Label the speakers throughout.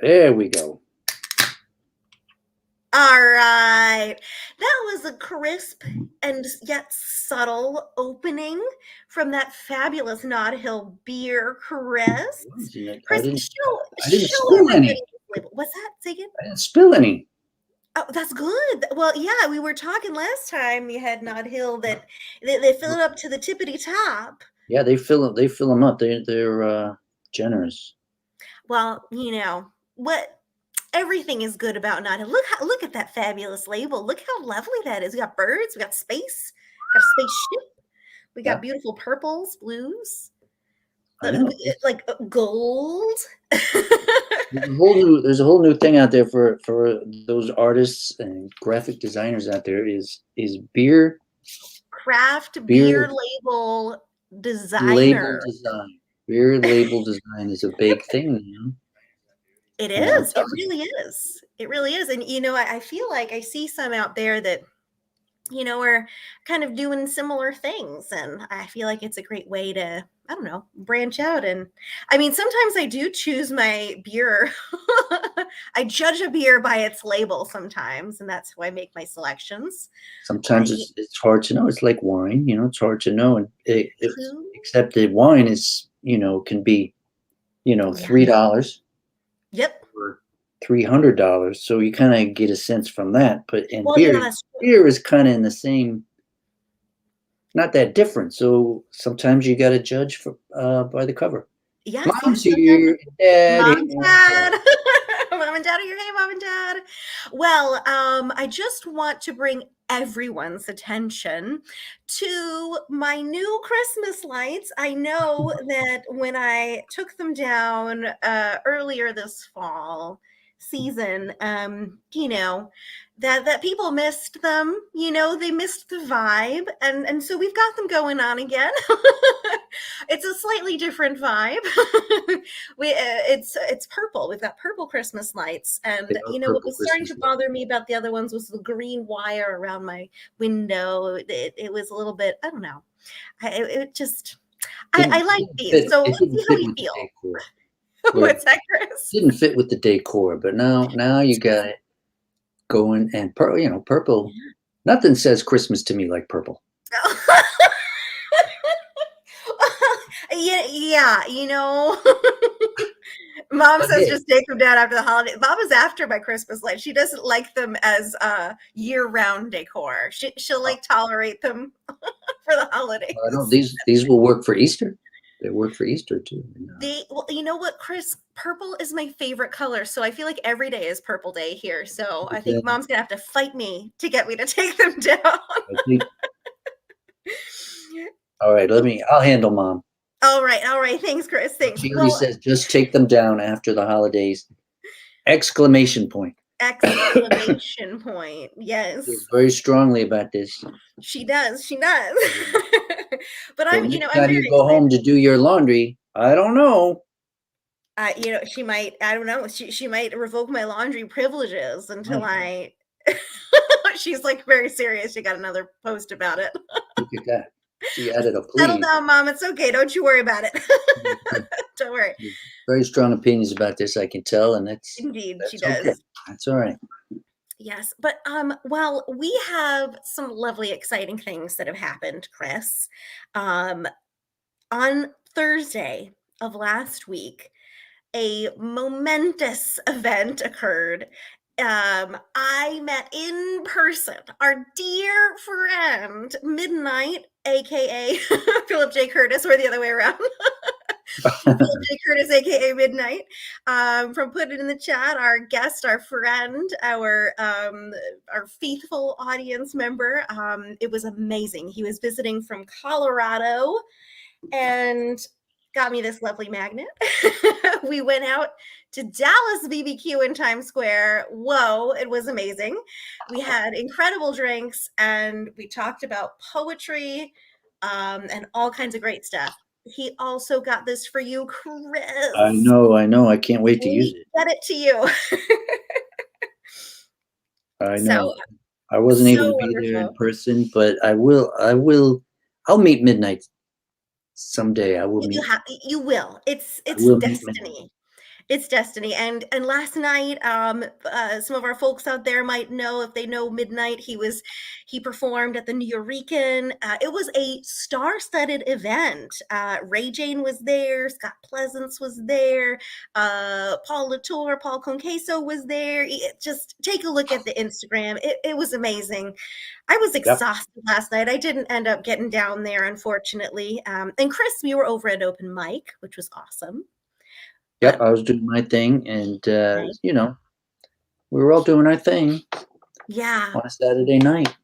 Speaker 1: There we go.
Speaker 2: All right. That was a crisp and yet subtle opening from that fabulous Nod Hill beer, Chris.
Speaker 1: I
Speaker 2: Chris,
Speaker 1: I didn't
Speaker 2: show
Speaker 1: spill
Speaker 2: everybody
Speaker 1: any.
Speaker 2: this label. What's that? Say again?
Speaker 1: I didn't spill any.
Speaker 2: Oh, that's good. Well, yeah, we were talking last time you had Nod Hill that they fill it up to the tippity top.
Speaker 1: Yeah, they fill it. They fill them up. They're generous.
Speaker 2: Well, what everything is good about Nod Hill. Look at that fabulous label. Look how lovely that is. We got birds, we got space, got a spaceship, we got
Speaker 1: Yeah,
Speaker 2: beautiful purples, blues,
Speaker 1: I know.
Speaker 2: like gold.
Speaker 1: There's a whole new thing out there for those artists and graphic designers out there is
Speaker 2: Craft
Speaker 1: beer
Speaker 2: beer label
Speaker 1: label
Speaker 2: designer.
Speaker 1: design. Beer label design is a big thing now.
Speaker 2: It
Speaker 1: And I'm
Speaker 2: is. It
Speaker 1: telling
Speaker 2: really is. It really is. And I feel like I see some out there that are kind of doing similar things. And I feel like it's a great way to, I don't know, branch out. And I mean, sometimes I do choose my beer. I judge a beer by its label sometimes, and that's how I make my selections.
Speaker 1: sometimes it's hard to know. It's like wine, it's hard to know. And
Speaker 2: True.
Speaker 1: except that wine is, can be,
Speaker 2: Yeah.
Speaker 1: $3
Speaker 2: Yep.
Speaker 1: or $300. So you kind of get a sense from that. But in
Speaker 2: Well, yeah, that's true.
Speaker 1: beer is kind of in the same, not that different. So sometimes you got to judge by the cover.
Speaker 2: Yes,
Speaker 1: Mom's
Speaker 2: yes,
Speaker 1: here, Dad.
Speaker 2: Mom,
Speaker 1: Here.
Speaker 2: Dad. Mom and Dad are here. Hey, Mom and Dad. Well, I just want to bring everyone's attention to my new Christmas lights. I know that when I took them down earlier this fall season, that people missed them. They missed the vibe, and so we've got them going on again. It's a slightly different vibe. It's purple. We've got purple Christmas lights, and what was starting to bother me about the other ones was the green wire around my window. It was a little bit, I don't know. I like these. So let's see how you feel. What's that, Chris?
Speaker 1: Didn't fit with the decor, but now you got it going. And purple. Nothing says Christmas to me like purple.
Speaker 2: Yeah. Mom says just take them down after the holiday. Mom is after my Christmas lights. She doesn't like them as year-round decor. She'll tolerate them for the holidays.
Speaker 1: No, these will work for Easter. They work for Easter too.
Speaker 2: Well, you know what, Chris? Purple is my favorite color, so I feel like every day is Purple Day here. So I think Mom's gonna have to fight me to get me to take them down.
Speaker 1: All right, I'll handle Mom.
Speaker 2: All right. Thanks, Chris. Thanks.
Speaker 1: She says just take them down after the holidays. Exclamation point.
Speaker 2: Exclamation point. Yes.
Speaker 1: She's very strongly about this.
Speaker 2: She does. But
Speaker 1: so
Speaker 2: I'm
Speaker 1: you
Speaker 2: go
Speaker 1: home to do your laundry. I don't know.
Speaker 2: She might. I don't know. She might revoke my laundry privileges until I. She's like very serious. She got another post about it.
Speaker 1: Look at that. She added a please.
Speaker 2: Settle down, Mom. It's okay. Don't you worry about it. Don't worry.
Speaker 1: Very strong opinions about this, I can tell, and
Speaker 2: indeed she does.
Speaker 1: Okay. That's all right.
Speaker 2: Yes, but well, we have some lovely, exciting things that have happened, Chris. On Thursday of last week, a momentous event occurred. I met in person our dear friend Midnight, aka Philip J. Curtis, or the other way around. Philip J. Curtis, aka Midnight, from Put It in the Chat, our guest, our friend, our faithful audience member. It was amazing. He was visiting from Colorado and got me this lovely magnet. We went out to Dallas BBQ in Times Square. Whoa, it was amazing. We had incredible drinks and we talked about poetry and all kinds of great stuff. He also got this for you, Chris.
Speaker 1: I know. I can't wait to use it.
Speaker 2: Get it to you.
Speaker 1: I know. I wasn't able to be there in person, but I'll meet Midnight someday. I will meet.
Speaker 2: You will. It's destiny. It's destiny. And last night, some of our folks out there might know, if they know Midnight, he performed at the New Eurekan. It was a star-studded event. Ray Jane was there, Scott Pleasance was there, Paul Latour, Paul Conqueso was there. Just take a look at the Instagram. It was amazing. I was
Speaker 1: Yep.
Speaker 2: exhausted last night. I didn't end up getting down there, unfortunately. And Chris, we were over at open mic, which was awesome.
Speaker 1: Yep.
Speaker 2: But
Speaker 1: I was doing my thing, and
Speaker 2: right?
Speaker 1: we were all doing our thing
Speaker 2: Yeah,
Speaker 1: on a Saturday night.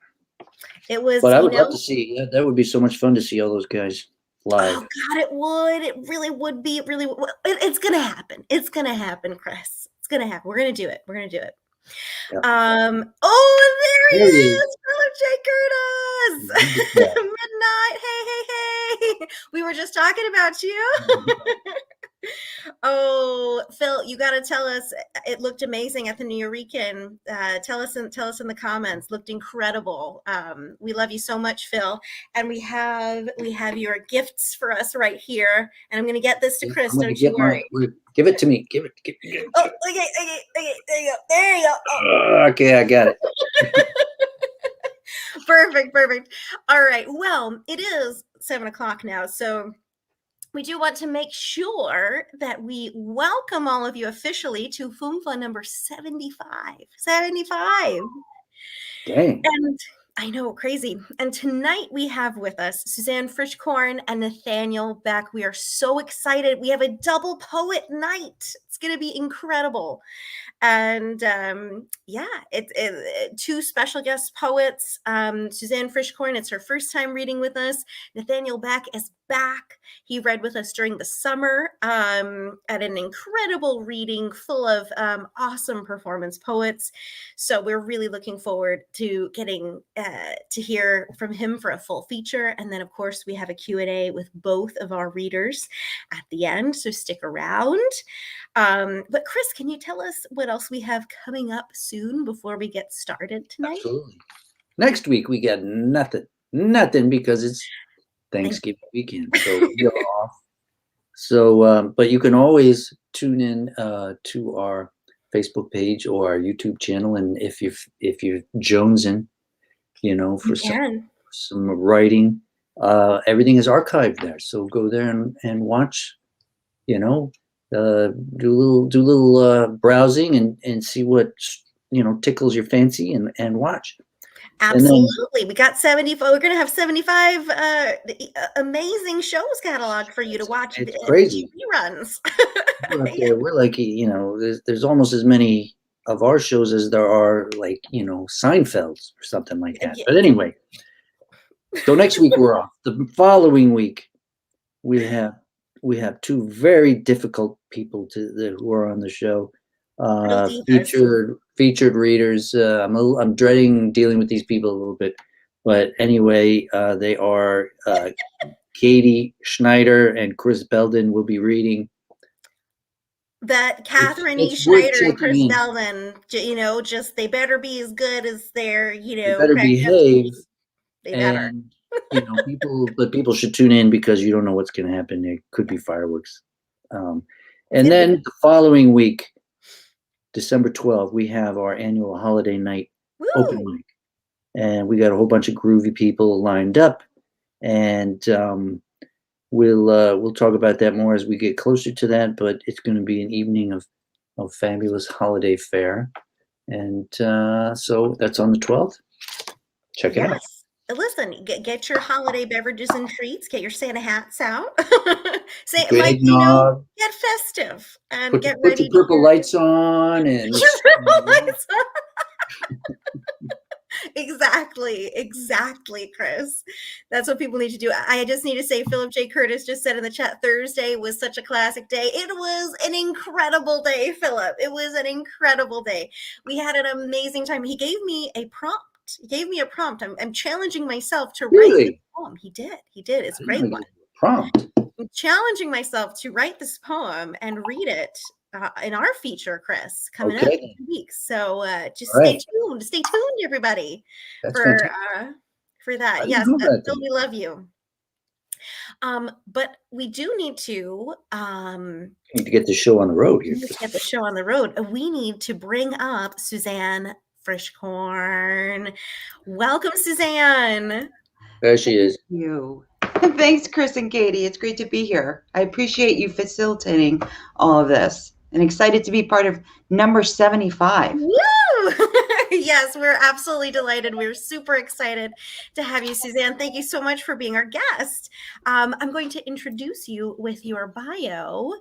Speaker 2: it was,
Speaker 1: But I would love to see. Yeah, that would be so much fun to see all those guys
Speaker 2: oh
Speaker 1: live.
Speaker 2: God, it would. It really would be. It really would. It's gonna happen. It's gonna happen, Chris. It's gonna happen. We're gonna do it. We're gonna do it.
Speaker 1: Yeah.
Speaker 2: Oh, there he
Speaker 1: There he is.
Speaker 2: is, Philip J. Curtis.
Speaker 1: Yeah.
Speaker 2: Midnight. Hey. We were just talking about you. Oh, Phil, you got to tell us. It looked amazing at the New Eurekan. Tell us in the comments. Looked incredible. We love you so much, Phil. And we have your gifts for us right here. And I'm going to get this to Chris.
Speaker 1: I'm gonna
Speaker 2: Don't you
Speaker 1: get
Speaker 2: worry.
Speaker 1: give it to me. Give it.
Speaker 2: Oh, okay. There you go. There you go. Oh.
Speaker 1: Okay, I got it.
Speaker 2: Perfect. All right. Well, it is 7 o'clock now, so we do want to make sure that we welcome all of you officially to FUMFA number 75. 75.
Speaker 1: Dang.
Speaker 2: And I know, crazy. And tonight we have with us Suzanne Frischkorn and Nathaniel Beck. We are so excited. We have a double poet night. It's going to be incredible. And two special guest poets. Suzanne Frischkorn, it's her first time reading with us. Nathaniel Beck is back. He read with us during the summer at an incredible reading full of awesome performance poets. So we're really looking forward to getting to hear from him for a full feature. And then, of course, we have a Q&A with both of our readers at the end. So stick around. But Chris, can you tell us what else we have coming up soon before we get started tonight?
Speaker 1: Absolutely. Next week we got nothing because it's Thanksgiving weekend, so we're off. So, but you can always tune in to our Facebook page or our YouTube channel, and if you're jonesing, for some writing, everything is archived there. So go there and watch. Do a little browsing and see what tickles your fancy and watch.
Speaker 2: Absolutely. We got 75. We're going to have 75 amazing shows cataloged for you to watch.
Speaker 1: It's crazy.
Speaker 2: Reruns.
Speaker 1: We're like, there's almost as many of our shows as there are like, Seinfeld's or something like that. But anyway, so next week we're off. The following week we have two very difficult people who are on the show. Featured readers. I'm dreading dealing with these people a little bit, but anyway, they are Katie Schneider and Chris Belden will be reading.
Speaker 2: That Catherine E. Schneider and Chris Belden, just they better be as good as their,
Speaker 1: they better behave.
Speaker 2: They better.
Speaker 1: People should tune in because you don't know what's going to happen. There could be fireworks. And then the following week, December 12th, we have our annual holiday night open mic, and we got a whole bunch of groovy people lined up, and we'll talk about that more as we get closer to that. But it's going to be an evening of fabulous holiday fare, and so that's on the 12th. Check it out.
Speaker 2: Listen, get your holiday beverages and treats. Get your Santa hats out. Get festive and get ready.
Speaker 1: Put your purple lights on and
Speaker 2: purple lights on. Exactly, Chris. That's what people need to do. I just need to say, Philip J. Curtis just said in the chat, Thursday was such a classic day. It was an incredible day, Philip. It was an incredible day. We had an amazing time. He gave me a prompt. I'm challenging myself to write this poem. He did. It's a great one.
Speaker 1: Prompt.
Speaker 2: I'm challenging myself to write this poem and read it in our feature, Chris, coming up in 2 weeks. So just stay tuned. Stay tuned, everybody, for that. Yes, Phil, we love you. But we do need to
Speaker 1: Need to get the show on the road here.
Speaker 2: get the show on the road. We need to bring up Suzanne Frischkorn. Welcome, Suzanne.
Speaker 1: There she is.
Speaker 3: You. Thanks, Chris and Katie. It's great to be here. I appreciate you facilitating all of this and excited to be part of number 75.
Speaker 2: Woo! Yes, we're absolutely delighted. We're super excited to have you, Suzanne. Thank you so much for being our guest. I'm going to introduce you with your bio,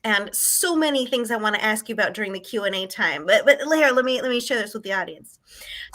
Speaker 2: and so many things I want to ask you about during the Q&A time. But here, let me share this with the audience.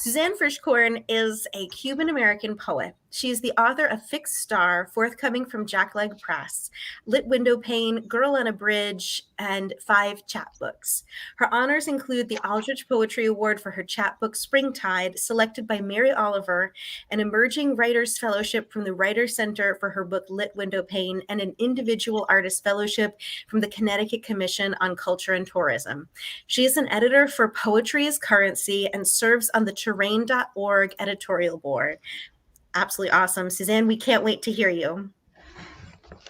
Speaker 2: Suzanne Frischkorn is a Cuban-American poet. She is the author of Fixed Star, forthcoming from Jackleg Press, Lit Window Pane, Girl on a Bridge, and 5 chapbooks. Her honors include the Aldrich Poetry Award for her chapbook Springtide, selected by Mary Oliver, an Emerging Writers Fellowship from the Writers Center for her book Lit Window Pane, and an Individual Artist Fellowship from the Connecticut Commission on Culture and Tourism. She is an editor for Poetry is Currency and serves on the Terrain.org editorial board. Absolutely awesome. Suzanne, we can't wait to hear you.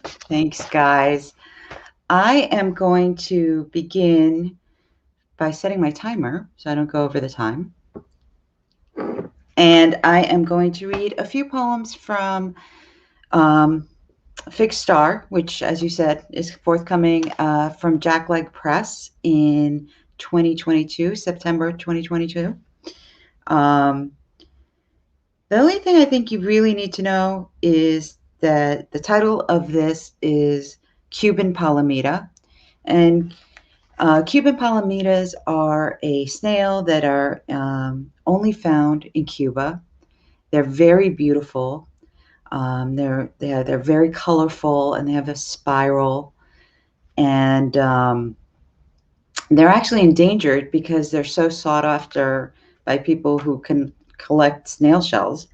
Speaker 3: Thanks, guys. I am going to begin by setting my timer so I don't go over the time. And I am going to read a few poems from Fixed Star, which, as you said, is forthcoming from Jackleg Press in 2022, September 2022. The only thing I think you really need to know is that the title of this is Cuban Palomita. And Cuban palomitas are a snail that are only found in Cuba. They're very beautiful. They're very colorful, and they have a spiral. And they're actually endangered because they're so sought after by people who can collect snail shells.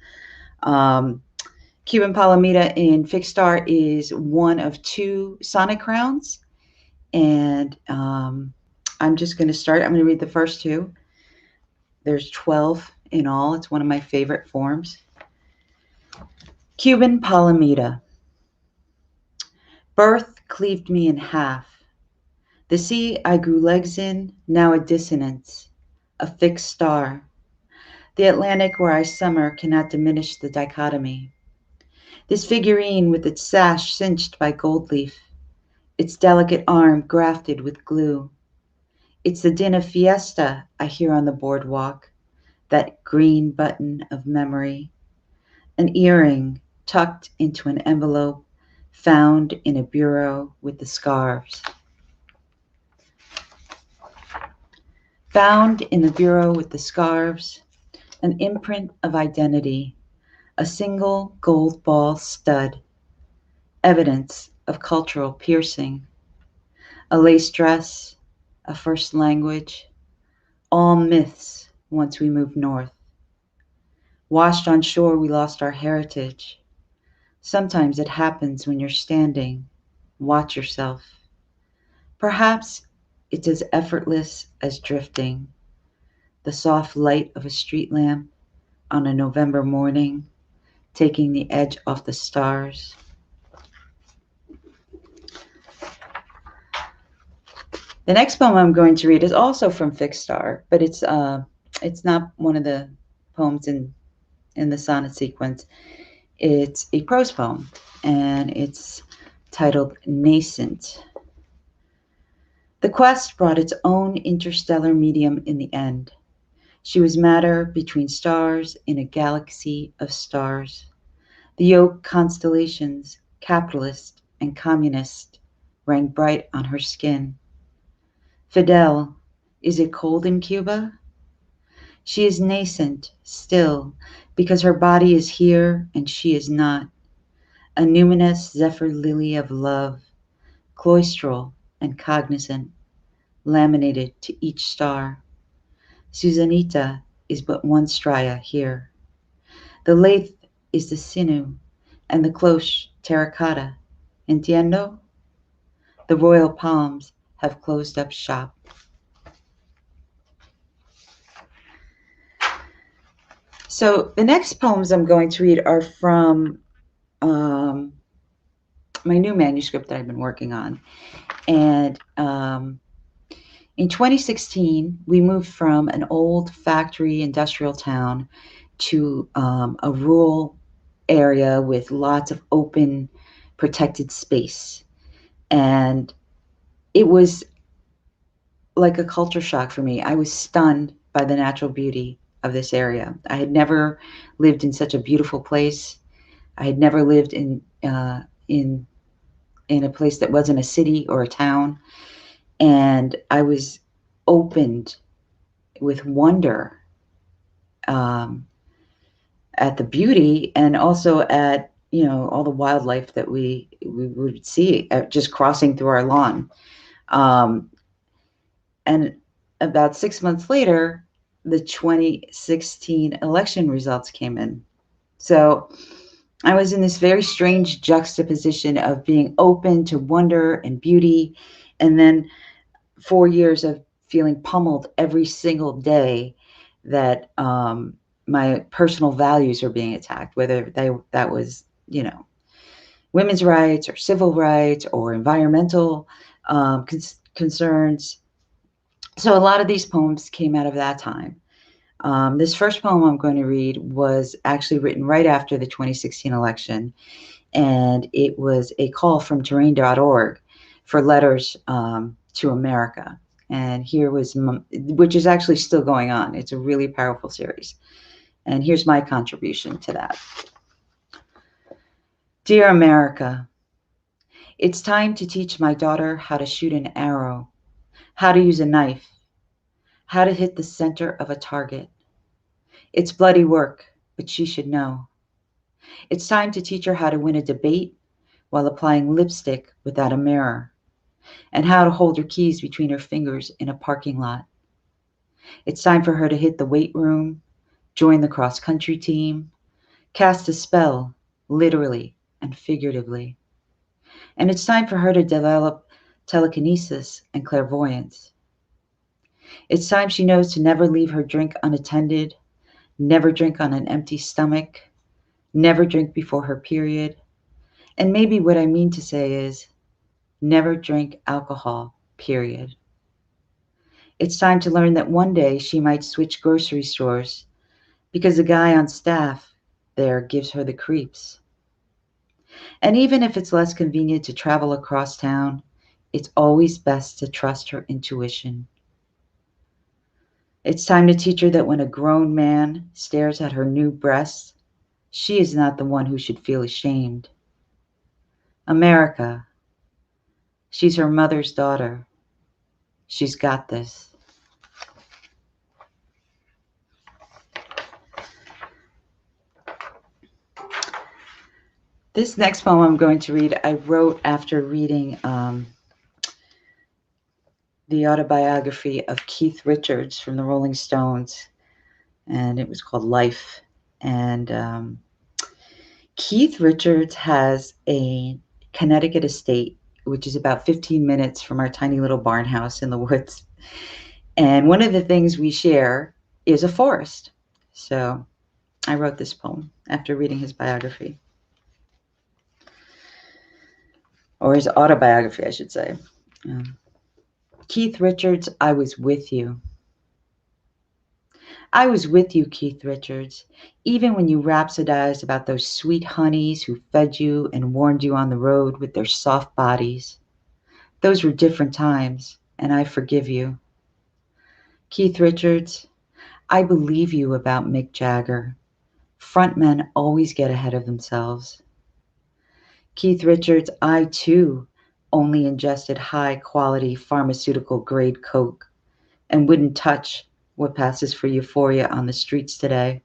Speaker 3: Cuban Palomita in Fixed Star is one of 2 sonic crowns. And I'm just going to start. I'm going to read the first 2. There's 12 in all. It's one of my favorite forms. Cuban Palomita. Birth cleaved me in half. The sea I grew legs in, now a dissonance, a fixed star. The Atlantic where I summer cannot diminish the dichotomy. This figurine with its sash cinched by gold leaf, its delicate arm grafted with glue. It's the din of fiesta I hear on the boardwalk, that green button of memory, an earring tucked into an envelope found in a bureau with the scarves. Found in the bureau with the scarves, an imprint of identity, a single gold ball stud, evidence of cultural piercing, a lace dress, a first language, all myths once we moved north. Washed on shore, we lost our heritage. Sometimes it happens when you're standing. Watch yourself. Perhaps it's as effortless as drifting, the soft light of a street lamp on a November morning, taking the edge off the stars. The next poem I'm going to read is also from Fixed Star, but it's not one of the poems in the sonnet sequence. It's a prose poem, and it's titled Nascent. The quest brought its own interstellar medium in the end. She was matter between stars in a galaxy of stars. The yoke constellations, capitalist and communist, rang bright on her skin. Fidel, is it cold in Cuba? She is nascent still, because her body is here and she is not. A numinous zephyr lily of love, cloistral and cognizant, laminated to each star. Susanita is but one stria here. The lathe is the sinew, and the cloche terracotta. Entiendo? The royal palms have closed up shop. So the next poems I'm going to read are from my new manuscript that I've been working on. And in 2016, we moved from an old factory industrial town to a rural area with lots of open, protected space. And it was like a culture shock for me. I was stunned by the natural beauty of this area. I had never lived in such a beautiful place. I had never lived in a place that wasn't a city or a town. And I was opened with wonder at the beauty, and also at, you know, all the wildlife that we would see just crossing through our lawn. And about 6 months later, the 2016 election results came in. So I was in this very strange juxtaposition of being open to wonder and beauty, and then 4 years of feeling pummeled every single day that my personal values were being attacked, whether that was, you know, women's rights or civil rights or environmental concerns. So a lot of these poems came out of that time. This first poem I'm going to read was actually written right after the 2016 election, and it was a call from terrain.org for letters to America. And here was, which is actually still going on. It's a really powerful series. And here's my contribution to that. Dear America, it's time to teach my daughter how to shoot an arrow, how to use a knife, how to hit the center of a target. It's bloody work, but she should know. It's time to teach her how to win a debate while applying lipstick without a mirror, and how to hold her keys between her fingers in a parking lot. It's time for her to hit the weight room, join the cross-country team, cast a spell, literally and figuratively. And it's time for her to develop telekinesis and clairvoyance. It's time she knows to never leave her drink unattended, never drink on an empty stomach, never drink before her period. And maybe what I mean to say is, never drink alcohol, period. It's time to learn that one day she might switch grocery stores because the guy on staff there gives her the creeps. And even if it's less convenient to travel across town, it's always best to trust her intuition. It's time to teach her that when a grown man stares at her new breasts, she is not the one who should feel ashamed. America, she's her mother's daughter. She's got this. This next poem I'm going to read, I wrote after reading the autobiography of Keith Richards from the Rolling Stones, and it was called Life. And Keith Richards has a Connecticut estate, which is about 15 minutes from our tiny little barn house in the woods. And one of the things we share is a forest. So I wrote this poem after reading his biography. Or his autobiography, I should say. Keith Richards, I was with you. I was with you, Keith Richards, even when you rhapsodized about those sweet honeys who fed you and warmed you on the road with their soft bodies. Those were different times, and I forgive you. Keith Richards, I believe you about Mick Jagger. Frontmen always get ahead of themselves. Keith Richards, I too only ingested high-quality pharmaceutical-grade Coke and wouldn't touch what passes for euphoria on the streets today.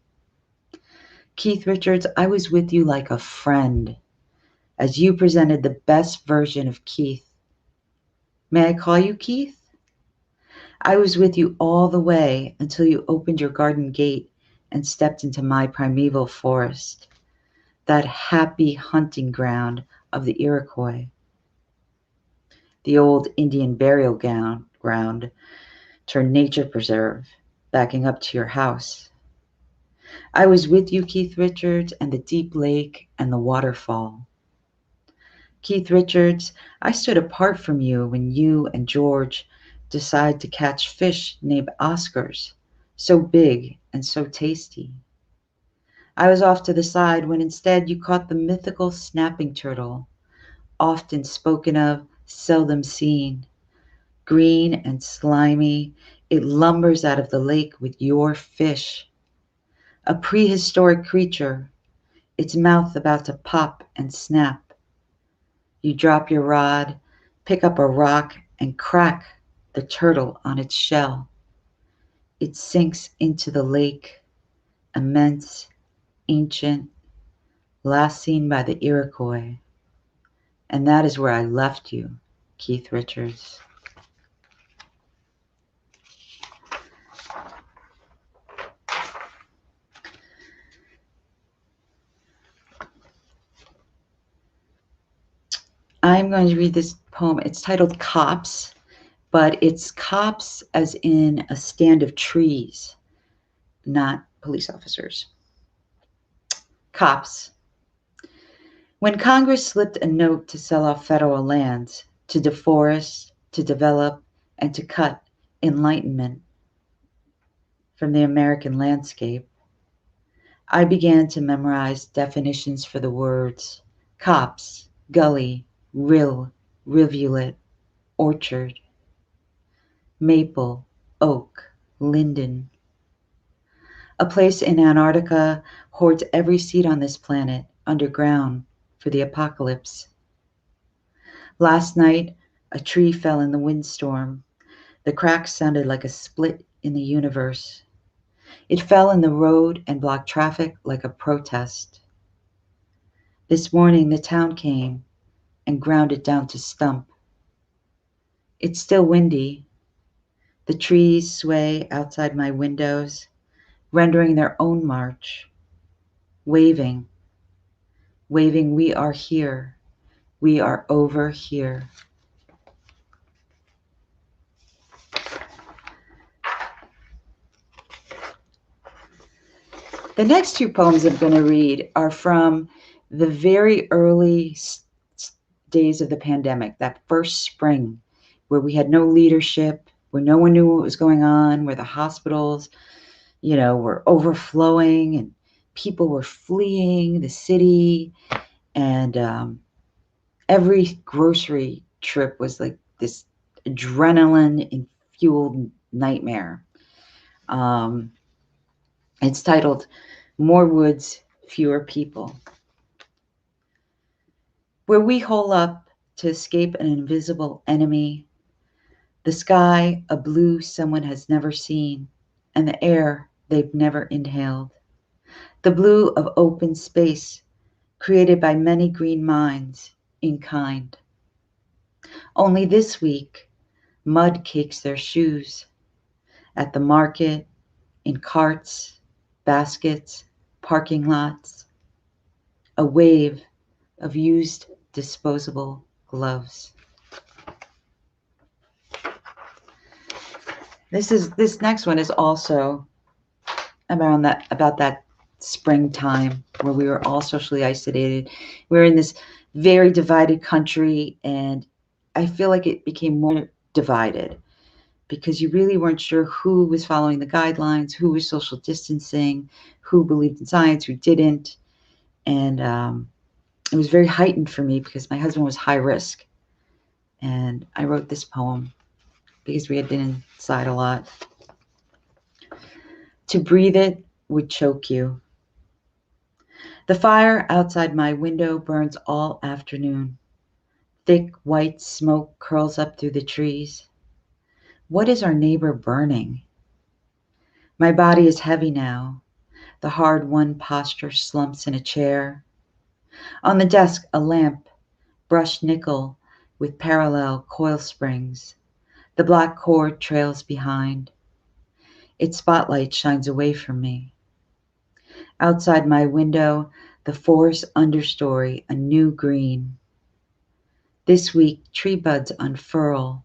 Speaker 3: Keith Richards, I was with you like a friend as you presented the best version of Keith. May I call you Keith? I was with you all the way until you opened your garden gate and stepped into my primeval forest, that happy hunting ground of the Iroquois, the old Indian burial ground turned nature preserve, backing up to your house. I was with you, Keith Richards, and the deep lake and the waterfall. Keith Richards, I stood apart from you when you and George decided to catch fish named Oscars, so big and so tasty. I was off to the side when instead you caught the mythical snapping turtle, often spoken of, seldom seen. Green and slimy, it lumbers out of the lake with your fish. A prehistoric creature, its mouth about to pop and snap. You drop your rod, pick up a rock, and crack the turtle on its shell. It sinks into the lake, immense, ancient, last seen by the Iroquois. And that is where I left you, Keith Richards. I'm going to read this poem. It's titled Cops, but it's cops as in a stand of trees, not police officers. Cops. When Congress slipped a note to sell off federal lands, to deforest, to develop, and to cut enlightenment from the American landscape, I began to memorize definitions for the words copse, gully, rill, rivulet, orchard, maple, oak, linden. A place in Antarctica hoards every seed on this planet underground for the apocalypse. Last night, a tree fell in the windstorm. The crack sounded like a split in the universe. It fell in the road and blocked traffic like a protest. This morning, the town came and ground it down to stump. It's still windy. The trees sway outside my windows, rendering their own march, waving, waving, we are here, we are over here. The next two poems I'm going to read are from the very early days of the pandemic, that first spring where we had no leadership, where no one knew what was going on, where the hospitals, were overflowing and people were fleeing the city. And every grocery trip was like this adrenaline-fueled nightmare. It's titled More Woods, Fewer People. Where we hole up to escape an invisible enemy, the sky a blue someone has never seen, and the air they've never inhaled. The blue of open space created by many green minds in kind. Only this week, mud cakes their shoes at the market, in carts, baskets, parking lots, a wave of used disposable gloves. This next one is also about that springtime where we were all socially isolated. We're in this very divided country, and I feel like it became more divided because you really weren't sure who was following the guidelines, who was social distancing, who believed in science, who didn't. And it was very heightened for me because my husband was high risk. And I wrote this poem because we had been inside a lot. To breathe it would choke you. The fire outside my window burns all afternoon. Thick white smoke curls up through the trees. What is our neighbor burning? My body is heavy now. The hard-won posture slumps in a chair. On the desk, a lamp, brushed nickel with parallel coil springs. The black cord trails behind. Its spotlight shines away from me. Outside my window, the forest understory, a new green. This week, tree buds unfurl,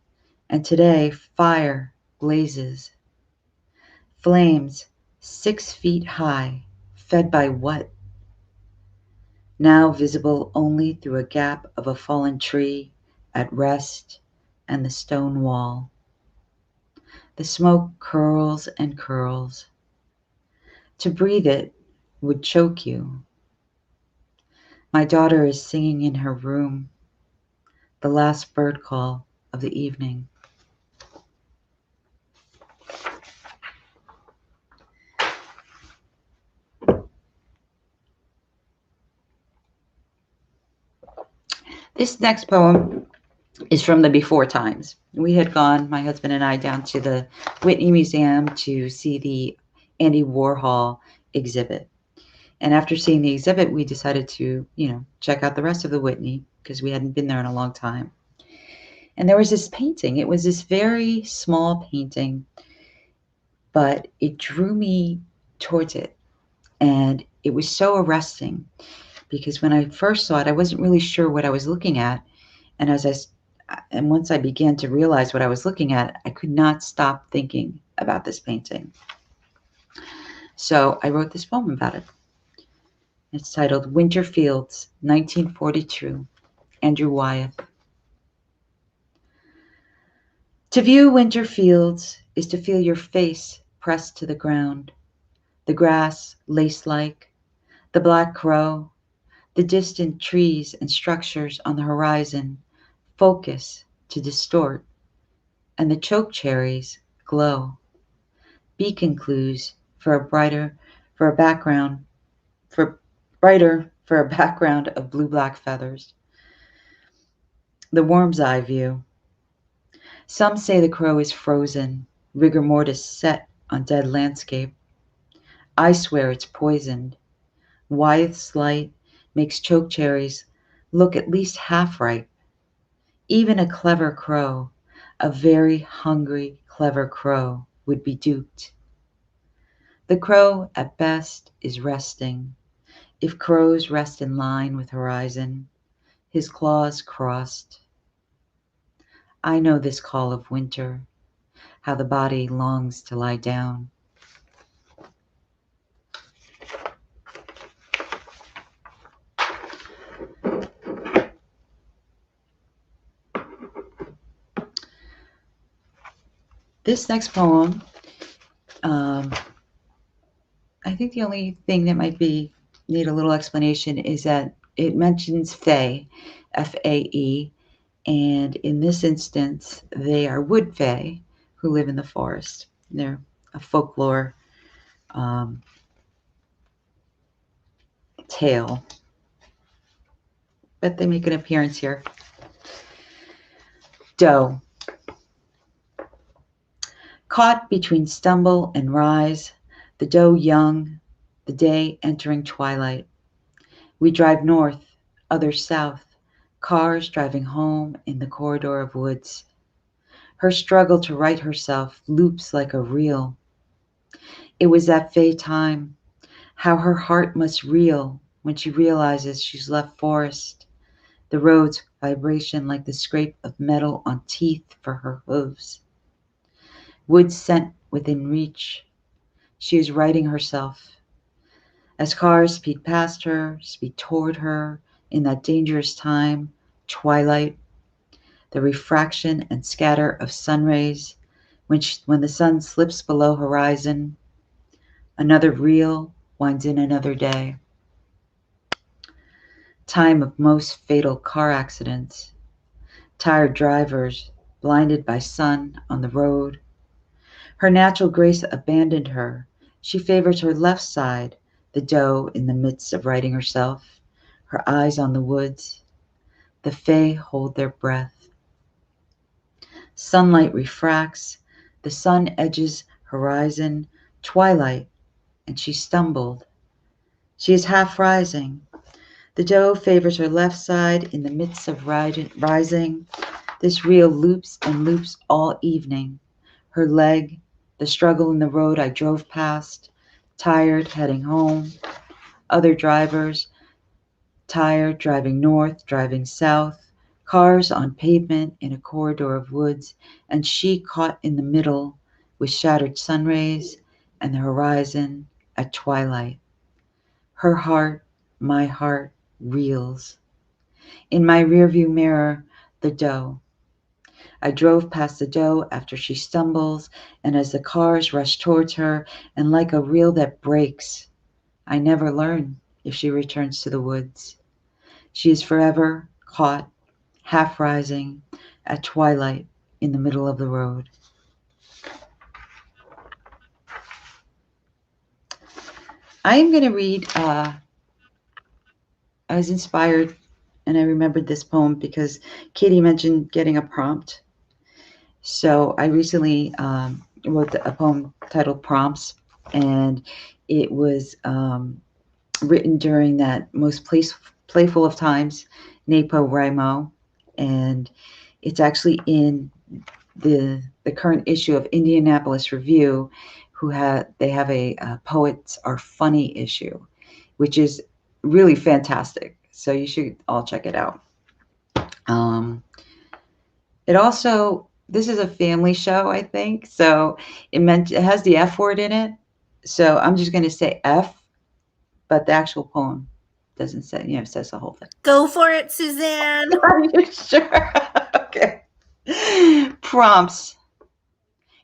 Speaker 3: and today, fire blazes. Flames 6 feet high, fed by what? now visible only through a gap of a fallen tree at rest and the stone wall. The smoke curls and curls. To breathe it would choke you. My daughter is singing in her room, the last bird call of the evening. This next poem is from the before times. We had gone, my husband and I, down to the Whitney Museum to see the Andy Warhol exhibit. And after seeing the exhibit, we decided to, check out the rest of the Whitney because we hadn't been there in a long time. And there was this painting. It was this very small painting, but it drew me towards it. And it was so arresting because when I first saw it, I wasn't really sure what I was looking at. And once I began to realize what I was looking at, I could not stop thinking about this painting. So I wrote this poem about it. It's titled Winter Fields, 1942, Andrew Wyeth. To view winter fields is to feel your face pressed to the ground, the grass lace-like, the black crow, the distant trees and structures on the horizon focus to distort, and the chokecherries glow, beacon clues for a background of blue-black feathers. The worm's eye view. Some say the crow is frozen, rigor mortis set on dead landscape. I swear it's poisoned. Wyeth's light makes chokecherries look at least half ripe. Even a clever crow, a very hungry, clever crow, would be duped. The crow, at best, is resting. If crows rest in line with horizon, his claws crossed. I know this call of winter, how the body longs to lie down. This next poem, I think the only thing that might need a little explanation is that it mentions fae, F-A-E, and in this instance, they are wood fae who live in the forest. They're a folklore tale, but they make an appearance here. Doe. Caught between stumble and rise, the doe young, the day entering twilight. We drive north, others south, cars driving home in the corridor of woods. Her struggle to right herself loops like a reel. It was that fey time, how her heart must reel when she realizes she's left forest, the road's vibration like the scrape of metal on teeth for her hooves. Wood scent within reach. She is righting herself. As cars speed past her, speed toward her, in that dangerous time, twilight, the refraction and scatter of sun rays, when the sun slips below horizon, another reel winds in another day. Time of most fatal car accidents, tired drivers, blinded by sun on the road. Her natural grace abandoned her. She favors her left side, the doe in the midst of righting herself, her eyes on the woods. The fae hold their breath. Sunlight refracts, the sun edges horizon, twilight, and she stumbled. She is half rising. The doe favors her left side in the midst of rising. This reel loops and loops all evening. Her leg, the struggle in the road I drove past, tired, heading home. Other drivers, tired, driving north, driving south. Cars on pavement in a corridor of woods, and she caught in the middle with shattered sun rays and the horizon at twilight. Her heart, my heart, reels. In my rearview mirror, the doe. I drove past the doe after she stumbles, and as the cars rush towards her, and like a reel that breaks, I never learn if she returns to the woods. She is forever caught, half rising, at twilight in the middle of the road. I am going to read, I was inspired and I remembered this poem because Katie mentioned getting a prompt. So I recently wrote a poem titled Prompts, and it was written during that most playful of times, NaPoWriMo, and it's actually in the current issue of Indianapolis Review, they have a Poets Are Funny issue, which is really fantastic. So you should all check it out. It also, this is a family show, I think, so it has the F word in it. So I'm just going to say F, but the actual poem doesn't say, it says the whole thing.
Speaker 2: Go for it, Suzanne.
Speaker 3: Are you sure? Okay. Prompts.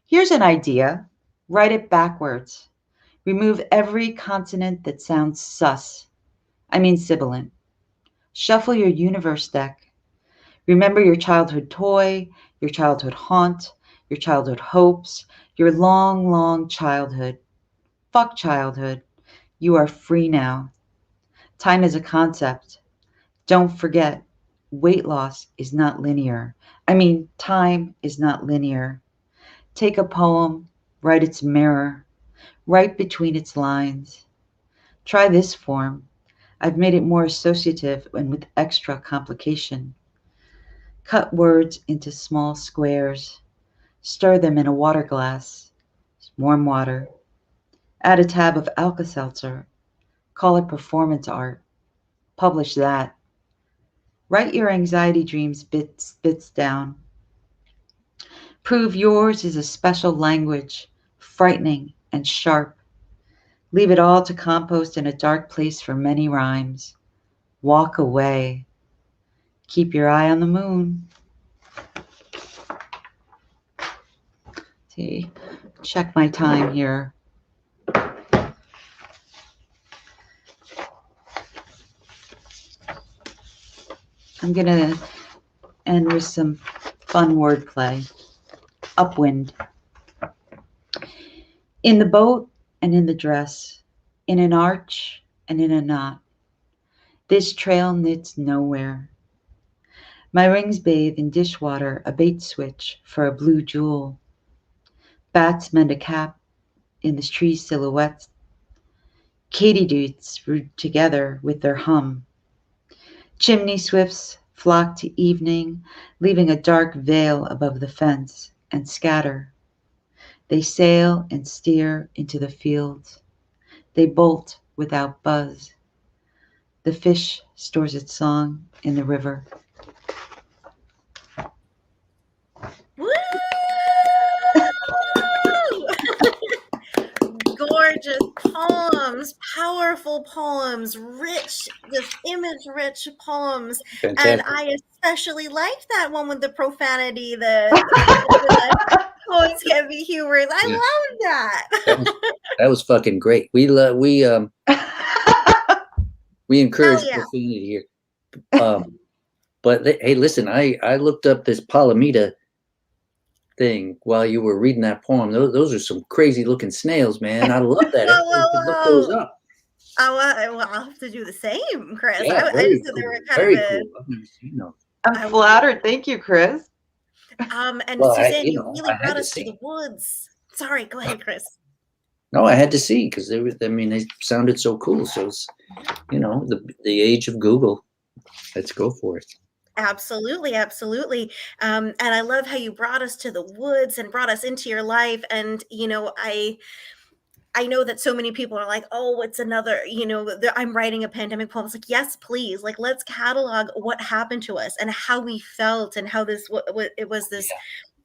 Speaker 3: Here's an idea. Write it backwards. Remove every consonant that sounds sibilant. Shuffle your universe deck. Remember your childhood toy, your childhood haunt, your childhood hopes, your long, long childhood. Fuck childhood. You are free now. Time is a concept. Don't forget, weight loss is not linear. Time is not linear. Take a poem, write its mirror, write between its lines. Try this form. I've made it more associative and with extra complication. Cut words into small squares. Stir them in a water glass. Warm water. Add a tab of Alka-Seltzer. Call it performance art. Publish that. Write your anxiety dreams bits down. Prove yours is a special language, frightening and sharp. Leave it all to compost in a dark place for many rhymes. Walk away. Keep your eye on the moon. See, check my time here. I'm going to end with some fun wordplay. Upwind. In the boat and in the dress, in an arch and in a knot, this trail knits nowhere. My rings bathe in dishwater, a bait switch for a blue jewel. Bats mend a cap in the tree's silhouettes. Katydids root together with their hum. Chimney swifts flock to evening, leaving a dark veil above the fence, and scatter. They sail and steer into the fields. They bolt without buzz. The fish stores its song in the river.
Speaker 2: Woo! Gorgeous poems, powerful poems, rich, just image-rich poems.
Speaker 1: Fantastic.
Speaker 2: And I especially liked that one with the profanity, the poets can be humorous. I love that.
Speaker 1: That was fucking great. We encourage profanity here. But hey, listen, I looked up this Palamita thing while you were reading that poem. Those are some crazy looking snails, man. I love that. Look those up.
Speaker 2: I'll have to do the same, Chris.
Speaker 1: Yeah,
Speaker 2: I just said they were kind of
Speaker 1: cool. I've never seen them.
Speaker 3: I'm flattered. Thank you, Chris.
Speaker 2: And
Speaker 1: Well,
Speaker 2: Suzanne, you really
Speaker 1: I
Speaker 2: brought us to the woods. Sorry, go ahead, Chris.
Speaker 1: No, I had to see because they sounded so cool. So it's, the age of Google. Let's go for it.
Speaker 2: Absolutely, absolutely. And I love how you brought us to the woods and brought us into your life. And, I know that so many people are like, oh, it's another, I'm writing a pandemic poem. It's like, yes, please. Like, let's catalog what happened to us and how we felt and how it was this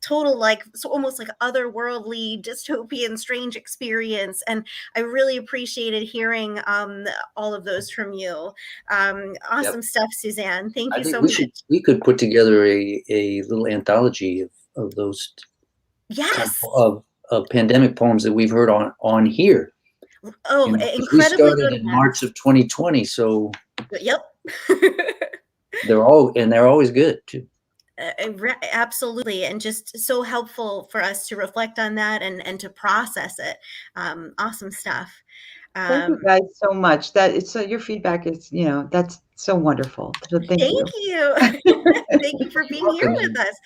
Speaker 2: total, like, so almost like otherworldly, dystopian, strange experience. And I really appreciated hearing all of those from you. Awesome stuff, Suzanne. Thank
Speaker 1: I
Speaker 2: you
Speaker 1: think
Speaker 2: so
Speaker 1: we
Speaker 2: much.
Speaker 1: we could put together a little anthology of those
Speaker 2: Yes.
Speaker 1: of pandemic poems that we've heard on here.
Speaker 2: Oh,
Speaker 1: Because we
Speaker 2: incredibly
Speaker 1: started
Speaker 2: good
Speaker 1: in March of 2020, so
Speaker 2: Yep.
Speaker 1: they're always good too.
Speaker 2: Absolutely, and just so helpful for us to reflect on that and to process it. Awesome stuff.
Speaker 3: Thank you guys so much. That it's so your feedback is, that's so wonderful. So thank
Speaker 2: Thank
Speaker 3: you.
Speaker 2: you. Thank you for being here with us.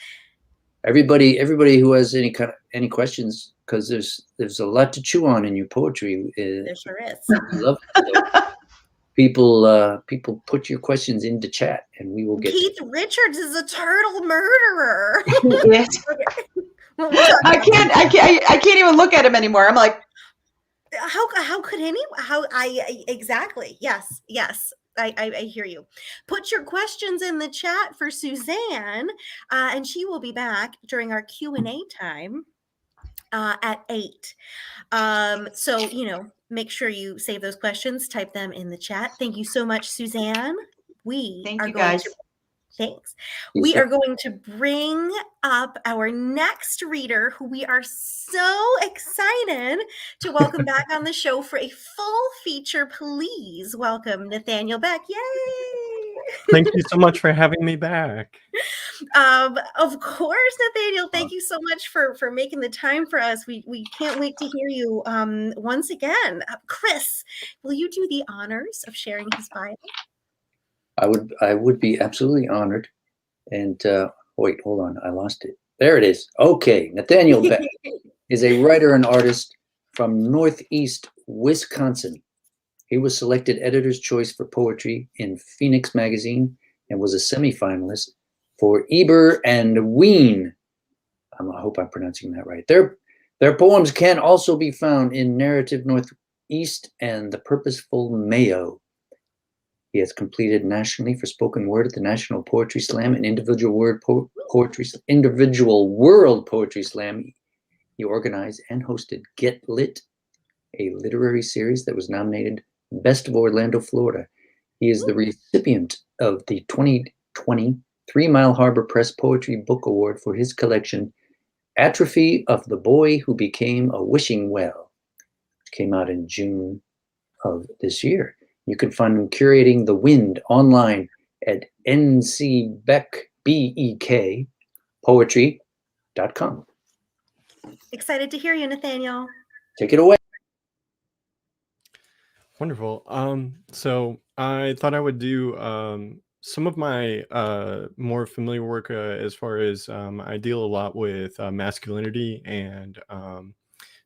Speaker 1: Everybody who has any questions, because there's a lot to chew on in your poetry.
Speaker 2: There sure is.
Speaker 1: We love it. So people put your questions into chat, and we will get.
Speaker 2: Keith Richards is a turtle murderer.
Speaker 3: Yes.
Speaker 2: We'll talk
Speaker 3: I
Speaker 2: about that.
Speaker 3: can't even look at him anymore. I'm like,
Speaker 2: how could anyone? Exactly. Yes. I hear you. Put your questions in the chat for Suzanne, and she will be back during our Q&A time at 8. So, make sure you save those questions, type them in the chat. Thank you so much, Suzanne.
Speaker 3: thank you guys.
Speaker 2: Thanks. We are going to bring up our next reader, who we are so excited to welcome back on the show for a full feature. Please welcome Nathaniel Beck. Yay!
Speaker 4: Thank you so much for having me back.
Speaker 2: Of course, Nathaniel, thank you so much for making the time for us. We can't wait to hear you once again. Chris, will you do the honors of sharing his bio?
Speaker 1: I would be absolutely honored. And wait, hold on, I lost it. There it is. Okay, Nathaniel Beck is a writer and artist from Northeast Wisconsin. He was selected Editor's Choice for Poetry in Phoenix Magazine and was a semifinalist for Eber and Wien. I hope I'm pronouncing that right. Their poems can also be found in Narrative Northeast and The Purposeful Mayo. He has completed nationally for spoken word at the National Poetry Slam and Individual World Poetry Slam. He organized and hosted Get Lit, a literary series that was nominated Best of Orlando, Florida. He is the recipient of the 2020 3 Mile Harbor Press Poetry Book Award for his collection, Atrophy of the Boy Who Became a Wishing Well, which came out in June of this year. You can find him curating The Wind online at ncbekpoetry.com.
Speaker 2: Excited to hear you, Nathaniel.
Speaker 1: Take it away.
Speaker 4: Wonderful. So I thought I would do some of my more familiar work as far as I deal a lot with masculinity and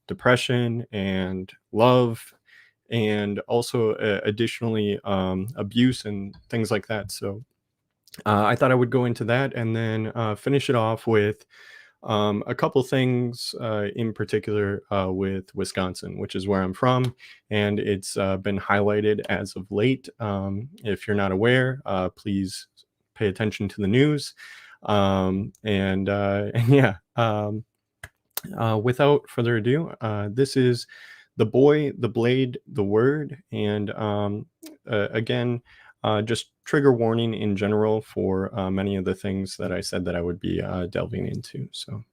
Speaker 4: depression and love, and also additionally abuse and things like that. So I thought I would go into that and then finish it off with a couple things in particular with Wisconsin, which is where I'm from, and it's been highlighted as of late. If you're not aware, please pay attention to the news. And yeah, without further ado, this is The Boy, the Blade, the Word, and again, just trigger warning in general for many of the things that I said that I would be delving into. So,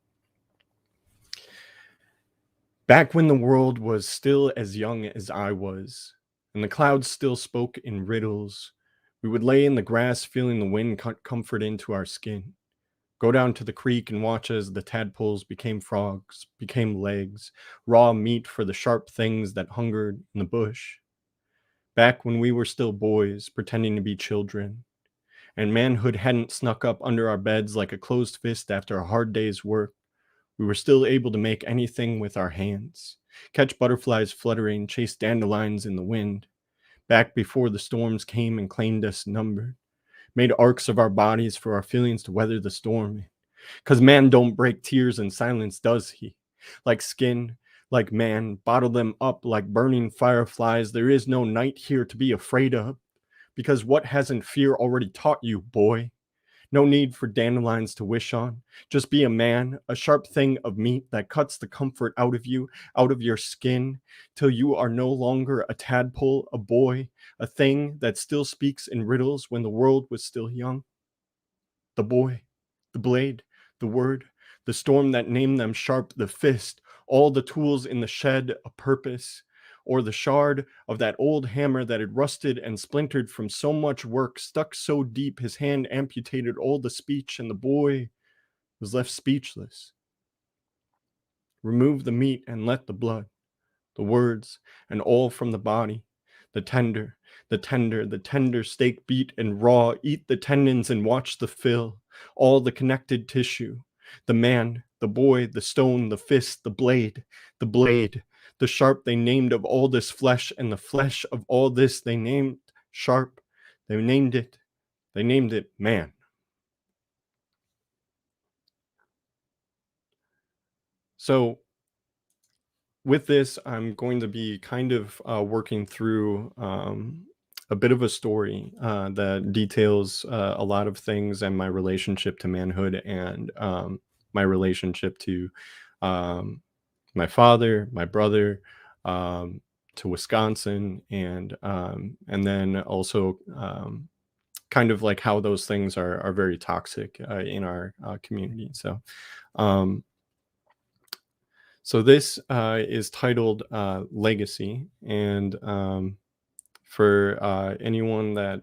Speaker 4: back when the world was still as young as I was, and the clouds still spoke in riddles, we would lay in the grass feeling the wind cut comfort into our skin. Go down to the creek and watch as the tadpoles became frogs, became legs, raw meat for the sharp things that hungered in the bush. Back when we were still boys, pretending to be children, and manhood hadn't snuck up under our beds like a closed fist after a hard day's work, we were still able to make anything with our hands, catch butterflies fluttering, chase dandelions in the wind. Back before the storms came and claimed us numbered, made arcs of our bodies for our feelings to weather the storm. 'Cause man don't break tears in silence, does he? Like skin, like man, bottle them up like burning fireflies. There is no night here to be afraid of, because what hasn't fear already taught you, boy? No need for dandelions to wish on. Just be a man, a sharp thing of meat that cuts the comfort out of you, out of your skin, till you are no longer a tadpole, a boy, a thing that still speaks in riddles when the world was still young. The boy, the blade, the word, the storm that named them sharp, the fist, all the tools in the shed, a purpose, or the shard of that old hammer that had rusted and splintered from so much work, stuck so deep his hand amputated all the speech, and the boy was left speechless. Remove the meat and let the blood, the words, and all from the body, the tender, the tender, the tender steak beat and raw, eat the tendons and watch the fill, all the connected tissue, the man, the boy, the stone, the fist, the blade, the sharp they named of all this flesh, and the flesh of all this they named sharp. They named it man. So with this, I'm going to be kind of working through a bit of a story that details a lot of things and my relationship to manhood and my relationship to my father, my brother, to Wisconsin, and then also kind of like how those things are very toxic in our community. So this is titled Legacy, and for anyone that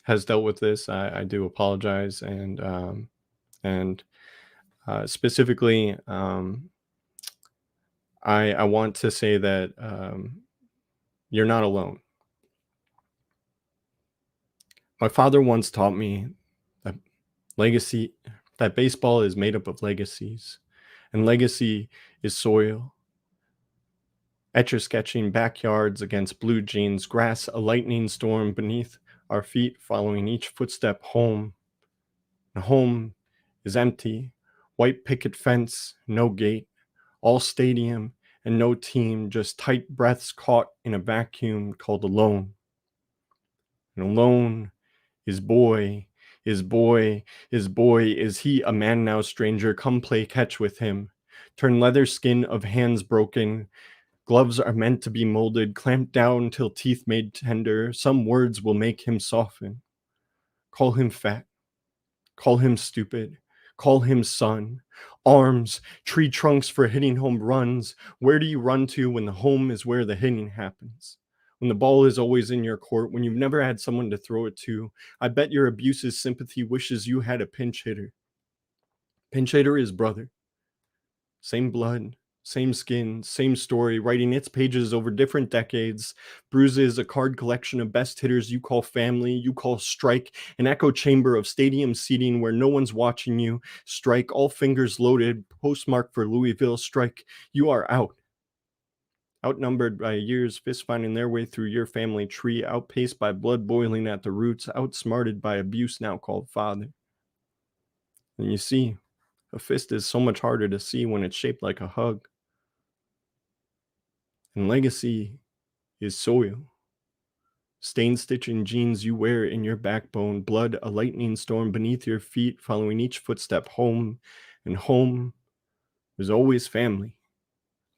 Speaker 4: has dealt with this, I do apologize, and specifically, I want to say that you're not alone. My father once taught me that that baseball is made up of legacies, and legacy is soil. Etch-a-sketching backyards against blue jeans, grass, a lightning storm beneath our feet, following each footstep home. And home is empty, white picket fence, no gate, all stadium and no team, just tight breaths caught in a vacuum called alone. And alone is boy, is he a man now, stranger? Come play catch with him. Turn leather skin of hands broken. Gloves are meant to be molded, clamped down till teeth made tender. Some words will make him soften. Call him fat. Call him stupid. Call him son. Arms, tree trunks for hitting home runs. Where do you run to when the home is where the hitting happens? When the ball is always in your court, when you've never had someone to throw it to. I bet your abuse's sympathy wishes you had a pinch hitter. Pinch hitter is brother. Same blood, same skin, same story, writing its pages over different decades. Bruises, a card collection of best hitters you call family, you call strike, an echo chamber of stadium seating where no one's watching you. Strike, all fingers loaded, postmark for Louisville. Strike, you are out. Outnumbered by years, fist finding their way through your family tree, outpaced by blood boiling at the roots, outsmarted by abuse now called father. And you see, a fist is so much harder to see when it's shaped like a hug. And legacy is soil. Stain stitching jeans you wear in your backbone, blood, a lightning storm beneath your feet, following each footstep home. And home is always family,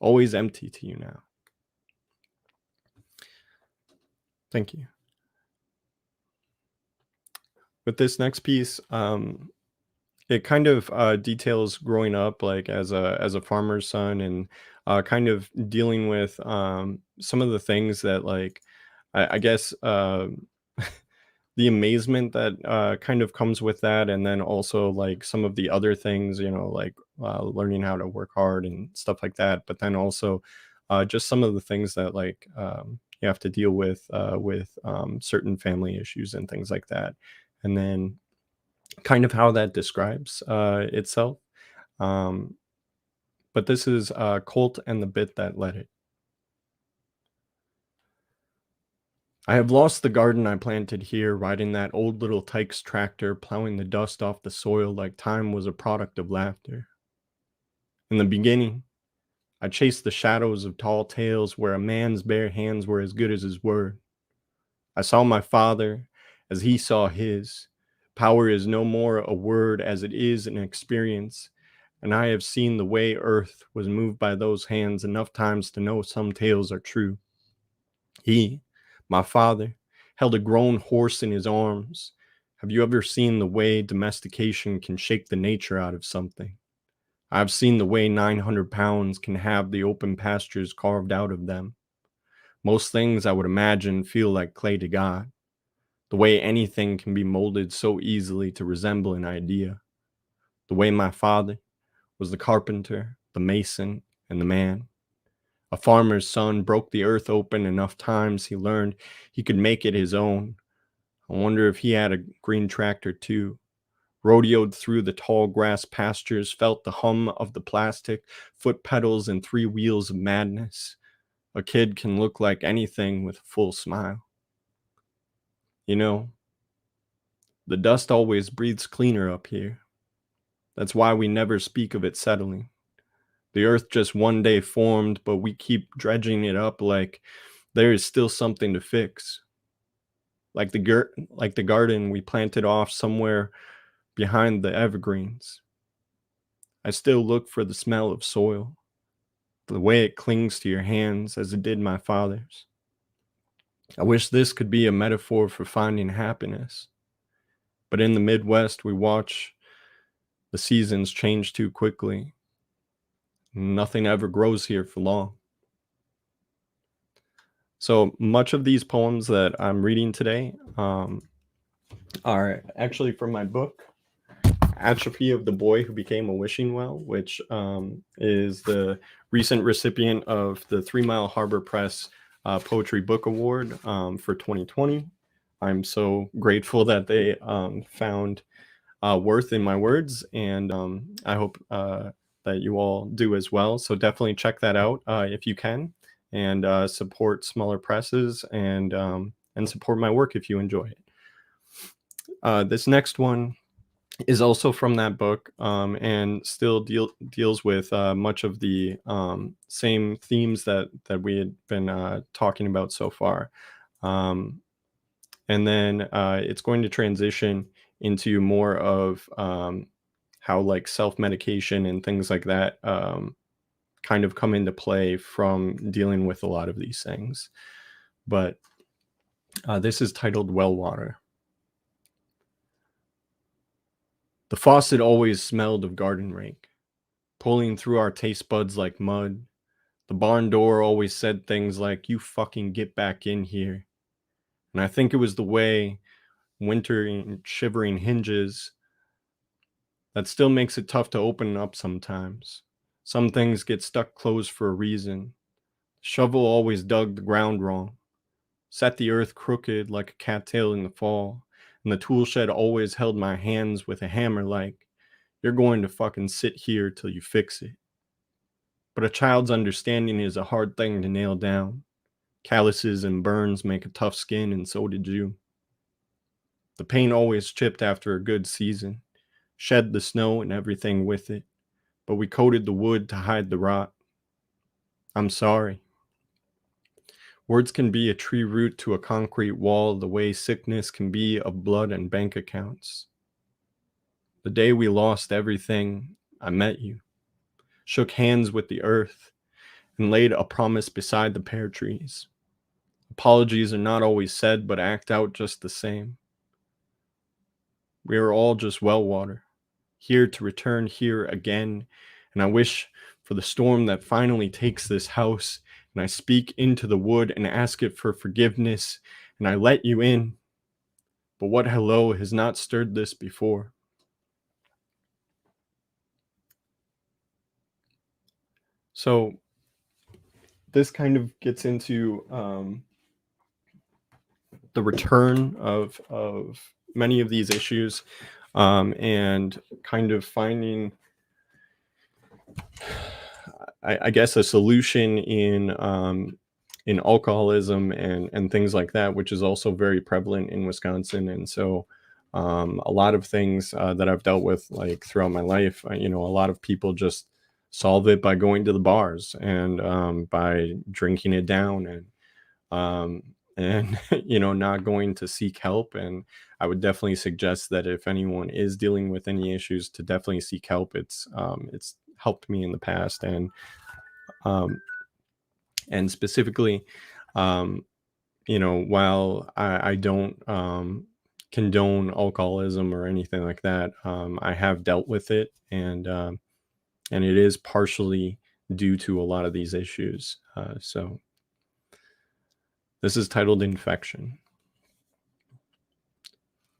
Speaker 4: always empty to you now. Thank you. With this next piece, it kind of details growing up like as a farmer's son, and kind of dealing with some of the things that, like, I guess the amazement that kind of comes with that, and then also like some of the other things, like learning how to work hard and stuff like that, but then also just some of the things that, like, you have to deal with certain family issues and things like that, and then kind of how that describes itself. But this is Colt and the Bit That Led It. I have lost the garden I planted here, riding that old little Tykes tractor, plowing the dust off the soil like time was a product of laughter. In the beginning, I chased the shadows of tall tales where a man's bare hands were as good as his word. I saw my father as he saw his, Power is no more a word as it is an experience, and I have seen the way earth was moved by those hands enough times to know some tales are true. He, my father, held a grown horse in his arms. Have you ever seen the way domestication can shake the nature out of something? I've seen the way 900 pounds can have the open pastures carved out of them. Most things I would imagine feel like clay to God. The way anything can be molded so easily to resemble an idea. The way my father was the carpenter, the mason, and the man. A farmer's son broke the earth open enough times he learned he could make it his own. I wonder if he had a green tractor too. Rodeoed through the tall grass pastures, felt the hum of the plastic, foot pedals and 3 wheels of madness. A kid can look like anything with a full smile. You know, the dust always breathes cleaner up here. That's why we never speak of it settling. The earth just one day formed, but we keep dredging it up like there is still something to fix. Like the garden we planted off somewhere behind the evergreens. I still look for the smell of soil, the way it clings to your hands as it did my father's. I wish this could be a metaphor for finding happiness. But in the Midwest, we watch the seasons change too quickly. Nothing ever grows here for long. So much of these poems that I'm reading today are actually from my book, Atrophy of the Boy Who Became a Wishing Well, which is the recent recipient of the 3 Mile Harbor Press Poetry Book Award for 2020. I'm so grateful that they found worth in my words, and I hope that you all do as well. So definitely check that out if you can, and support smaller presses, and support my work if you enjoy it. This next one is also from that book, and still deals with much of the same themes that we had been talking about so far. And then it's going to transition into more of how like self-medication and things like that kind of come into play from dealing with a lot of these things. But this is titled Well Water. The faucet always smelled of garden rake, pulling through our taste buds like mud. The barn door always said things like, "You fucking get back in here." And I think it was the way wintering, shivering hinges that still makes it tough to open up sometimes. Some things get stuck closed for a reason. The shovel always dug the ground wrong, set the earth crooked like a cattail in the fall, and the tool shed always held my hands with a hammer like, "You're going to fucking sit here till you fix it." But a child's understanding is a hard thing to nail down. Calluses and burns make a tough skin, and so did you. The paint always chipped after a good season, shed the snow and everything with it, but we coated the wood to hide the rot. I'm sorry. Words can be a tree root to a concrete wall the way sickness can be of blood and bank accounts. The day we lost everything, I met you, shook hands with the earth, and laid a promise beside the pear trees. Apologies are not always said, but act out just the same. We are all just well water, here to return here again, and I wish for the storm that finally takes this house, and I speak into the wood and ask it for forgiveness, and I let you in. But what hello has not stirred this before? So this kind of gets into the return of many of these issues, and kind of finding, I guess, a solution in alcoholism and things like that, which is also very prevalent in Wisconsin. And so a lot of things that I've dealt with like throughout my life, a lot of people just solve it by going to the bars and by drinking it down. And and not going to seek help. And I would definitely suggest that if anyone is dealing with any issues, to definitely seek help. It's helped me in the past, and specifically, while I don't condone alcoholism or anything like that, I have dealt with it, and it is partially due to a lot of these issues. So this is titled Infection.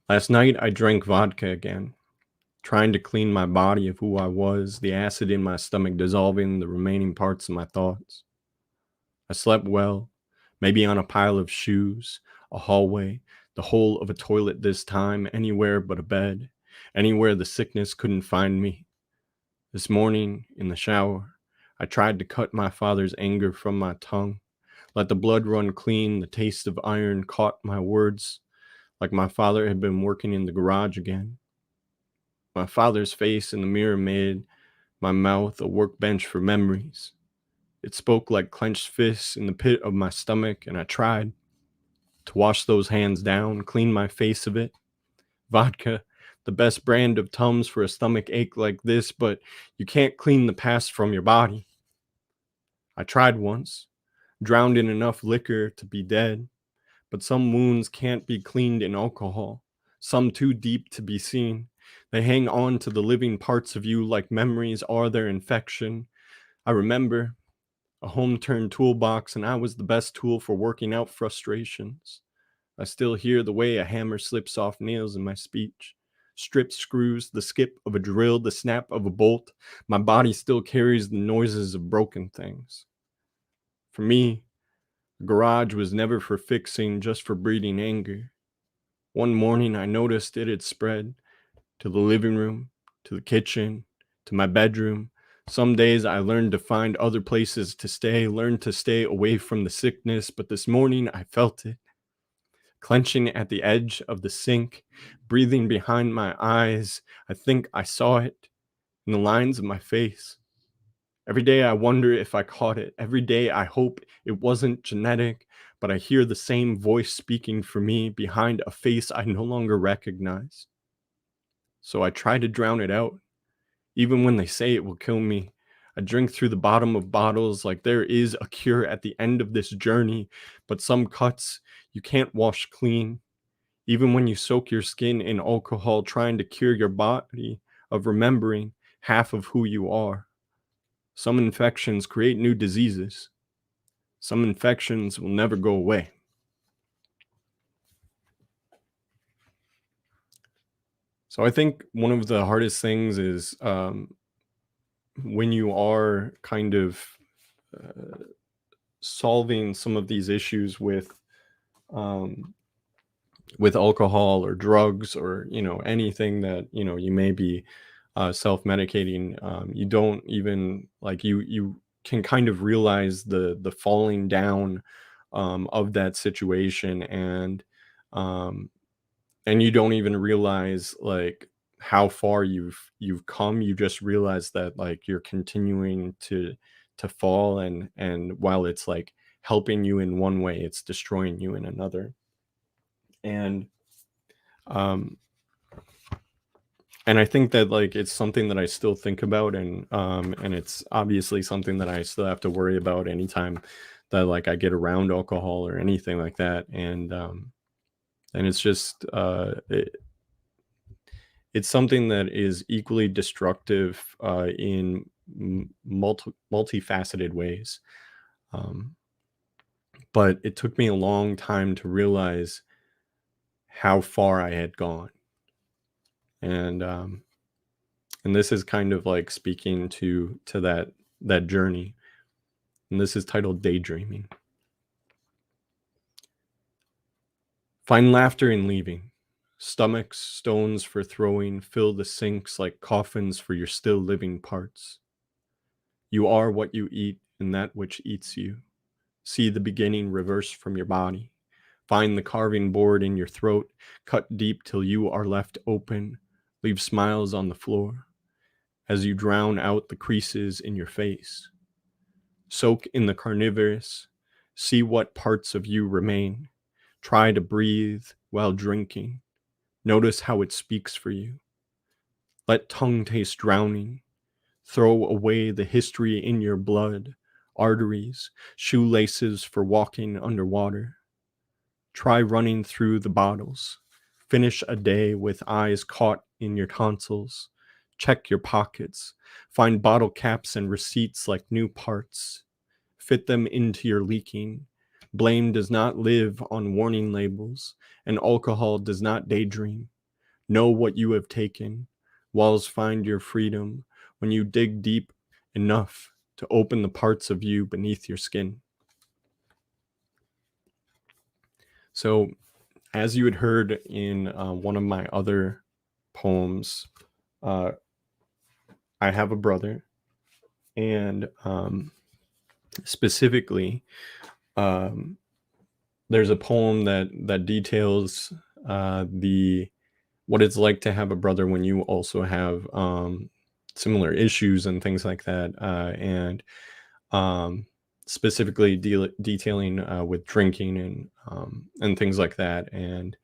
Speaker 4: Last night I drank vodka again, trying to clean my body of who I was, the acid in my stomach dissolving the remaining parts of my thoughts. I slept well, maybe on a pile of shoes, a hallway, the hole of a toilet this time, anywhere but a bed, anywhere the sickness couldn't find me. This morning, in the shower, I tried to cut my father's anger from my tongue, let the blood run clean. The taste of iron caught my words, like my father had been working in the garage again. My father's face in the mirror made my mouth a workbench for memories. It spoke like clenched fists in the pit of my stomach, and I tried to wash those hands down, clean my face of it. Vodka, the best brand of Tums for a stomach ache like this, but you can't clean the past from your body. I tried once, drowned in enough liquor to be dead, but some wounds can't be cleaned in alcohol, some too deep to be seen. They hang on to the living parts of you like memories are their infection. I remember a home-turned toolbox, and I was the best tool for working out frustrations. I still hear the way a hammer slips off nails in my speech. Stripped screws, the skip of a drill, the snap of a bolt. My body still carries the noises of broken things. For me, the garage was never for fixing, just for breeding anger. One morning I noticed it had spread to the living room, to the kitchen, to my bedroom. Some days I learned to find other places to stay, learned to stay away from the sickness, but this morning I felt it. Clenching at the edge of the sink, breathing behind my eyes, I think I saw it in the lines of my face. Every day I wonder if I caught it. Every day I hope it wasn't genetic, but I hear the same voice speaking for me behind a face I no longer recognize. So I try to drown it out, even when they say it will kill me. I drink through the bottom of bottles like there is a cure at the end of this journey, but some cuts you can't wash clean. Even when you soak your skin in alcohol, trying to cure your body of remembering half of who you are. Some infections create new diseases. Some infections will never go away. So I think one of the hardest things is when you are kind of solving some of these issues with alcohol or drugs, or anything that you may be self-medicating. You don't even you can kind of realize the falling down of that situation, and you don't even realize how far you've come. You just realize that you're continuing to fall, and while it's helping you in one way, it's destroying you in another. And I think that it's something that I still think about, and it's obviously something that I still have to worry about anytime that I get around alcohol or anything like that. And it's just it's something that is equally destructive in multifaceted ways. But it took me a long time to realize how far I had gone. And this is kind of speaking to that journey. And this is titled Daydreaming. Find laughter in leaving. Stomachs, stones for throwing, fill the sinks like coffins for your still living parts. You are what you eat, and that which eats you. See the beginning reverse from your body. Find the carving board in your throat, cut deep till you are left open. Leave smiles on the floor as you drown out the creases in your face. Soak in the carnivorous. See what parts of you remain. Try to breathe while drinking. Notice how it speaks for you. Let tongue taste drowning. Throw away the history in your blood, arteries, shoelaces for walking underwater. Try running through the bottles. Finish a day with eyes caught in your tonsils. Check your pockets. Find bottle caps and receipts like new parts. Fit them into your leaking. Blame does not live on warning labels, and alcohol does not daydream. Know what you have taken. Walls find your freedom when you dig deep enough to open the parts of you beneath your skin. So, as you had heard in one of my other poems, I have a brother, and specifically, there's a poem that details what it's like to have a brother when you also have similar issues and things like that, and specifically detailing with drinking and things like that. And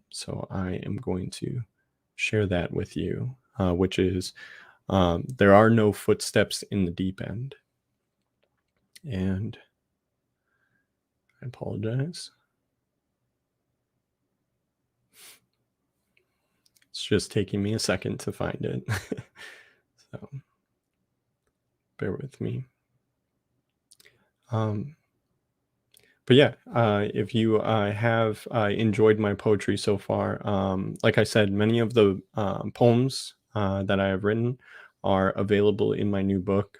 Speaker 4: so I am going to share that with you, which is, there are no footsteps in the deep end. And I apologize. It's just taking me a second to find it. So bear with me. But yeah, if you have enjoyed my poetry so far, like I said, many of the poems that I have written are available in my new book